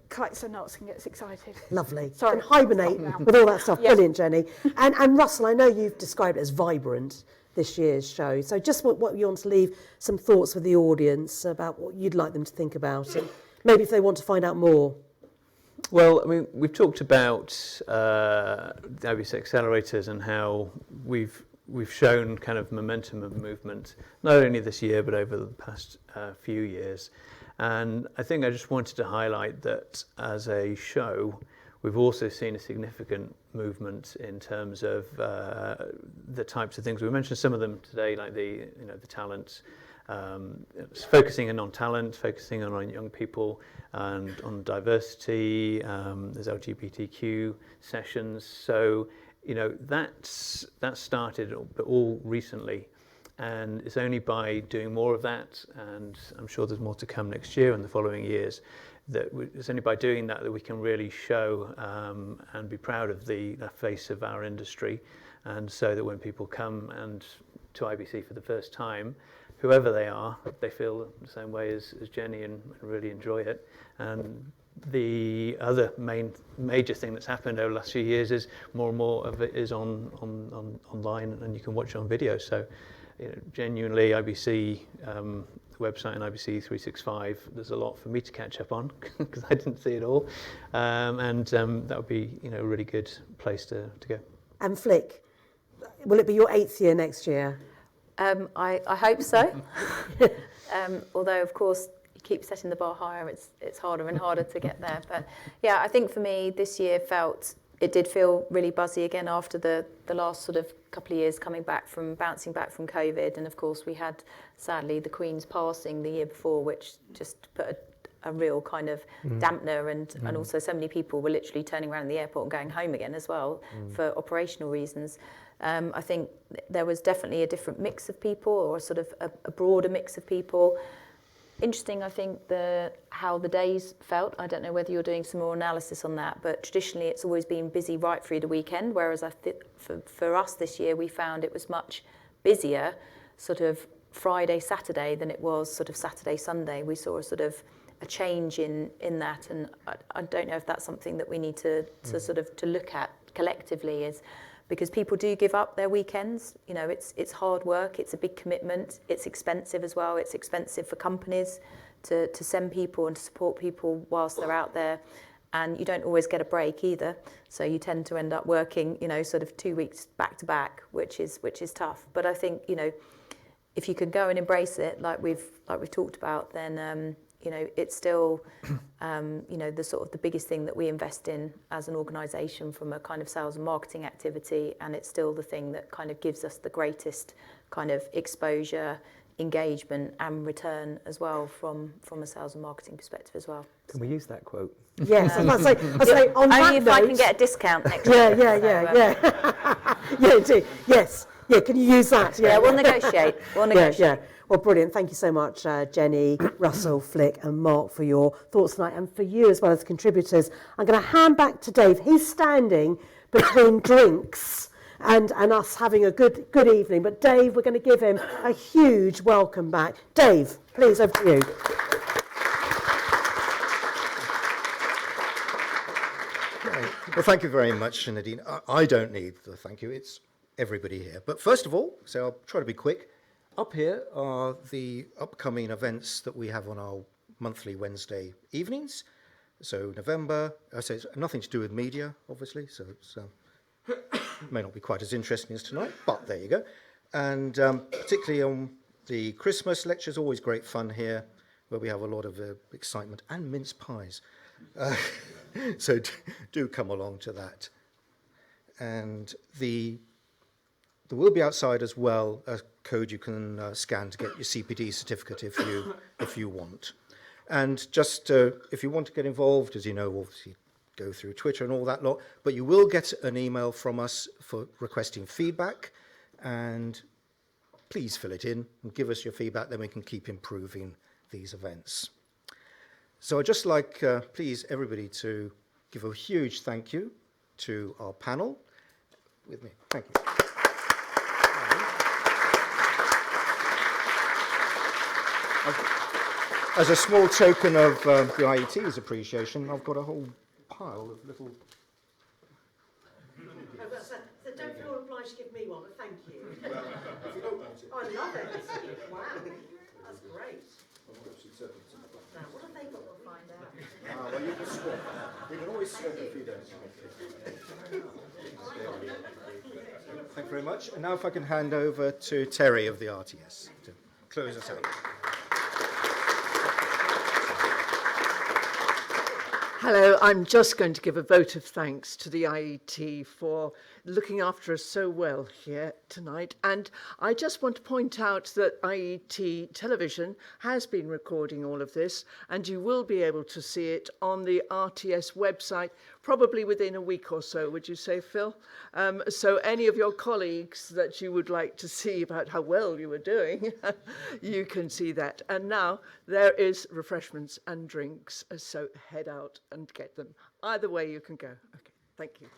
collects the nuts and gets excited. Lovely. Sorry. And hibernate with all that stuff. Brilliant, Jenny. And Russell, I know you've described it as vibrant, this year's show. So just what you want to leave some thoughts with the audience about what you'd like them to think about, and maybe if they want to find out more. Well, I mean, we've talked about the IBC accelerators and how we've shown kind of momentum of movement, not only this year, but over the past few years. And I think I just wanted to highlight that as a show, we've also seen a significant movement in terms of the types of things. We mentioned some of them today, like the talent, focusing in on talent, focusing on young people and on diversity. There's LGBTQ sessions. So, you know, that started all recently, and it's only by doing more of that, and I'm sure there's more to come next year and the following years, it's only by doing that we can really show and be proud of the face of our industry, and so that when people come and to IBC for the first time, whoever they are, they feel the same way as Jenny and really enjoy it. And the other major thing that's happened over the last few years is more and more of it is online, and you can watch it on video. So, genuinely, IBC website and IBC 365, there's a lot for me to catch up on because I didn't see it all, and that would be a really good place to go. And Flick, will it be your 8th year next year? I hope so. Although, of course, you keep setting the bar higher, it's harder and harder to get there. But yeah, I think for me, this year it did feel really buzzy again after the last sort of couple of years bouncing back from COVID. And of course, we had, sadly, the Queen's passing the year before, which just put a real kind of dampener, and also so many people were literally turning around in the airport and going home again as well for operational reasons. I think there was definitely a different mix of people, or sort of a broader mix of people. Interesting, I think, how the days felt. I don't know whether you're doing some more analysis on that, but traditionally it's always been busy right through the weekend, whereas for us this year we found it was much busier sort of Friday, Saturday than it was sort of Saturday, Sunday. We saw a sort of a change in that, and I don't know if that's something that we need to sort of to look at collectively, is because people do give up their weekends. It's hard work, it's a big commitment, it's expensive as well. It's expensive for companies to send people and to support people whilst they're out there, and you don't always get a break either. So you tend to end up working, sort of 2 weeks back to back, which is tough. But I think, if you can go and embrace it, like we've talked about, then it's still, the sort of the biggest thing that we invest in as an organisation from a kind of sales and marketing activity, and it's still the thing that kind of gives us the greatest kind of exposure, engagement and return as well from a sales and marketing perspective as well. Can we use that quote? Yes, I'd say on only if that I note, can get a discount next year. Yeah, indeed. Yes. Yeah, can you use that? Yeah, we'll negotiate. Yeah. Well, brilliant. Thank you so much, Jenny, Russell, Flick and Mark, for your thoughts tonight, and for you as well as contributors. I'm going to hand back to Dave. He's standing between drinks and us having a good evening. But Dave, we're going to give him a huge welcome back. Dave, please, over to you. Well, thank you very much, Nadine. I don't need the thank you. It's everybody here. But first of all, so I'll try to be quick. Up here are the upcoming events that we have on our monthly Wednesday evenings. So November, so it's nothing to do with media, obviously, so it's may not be quite as interesting as tonight, but there you go. And particularly on the Christmas lectures, always great fun here, where we have a lot of excitement and mince pies. So do come along to that. And there will be outside as well a code you can scan to get your CPD certificate if you want. And just if you want to get involved, as you know, obviously go through Twitter and all that lot, but you will get an email from us for requesting feedback, and please fill it in and give us your feedback, then we can keep improving these events. So I'd just like, please, everybody to give a huge thank you to our panel. With me, thank you. As a small token of the IET's appreciation, I've got a whole pile of little... So don't feel obliged to give me one, but thank you. Well, if you don't want it. I love it. Wow, that's great. Now, what have they got? We'll find out. Well, you can swap. You can always swap if you don't like it. Thank you very much. And now if I can hand over to Terry of the RTS to close us out. Hello, I'm just going to give a vote of thanks to the IET for looking after us so well here tonight. And I just want to point out that IET Television has been recording all of this, and you will be able to see it on the RTS website probably within a week or so, would you say, Phil? So any of your colleagues that you would like to see about how well you were doing, you can see that. And now there is refreshments and drinks, so head out and get them. Either way you can go. Okay, thank you.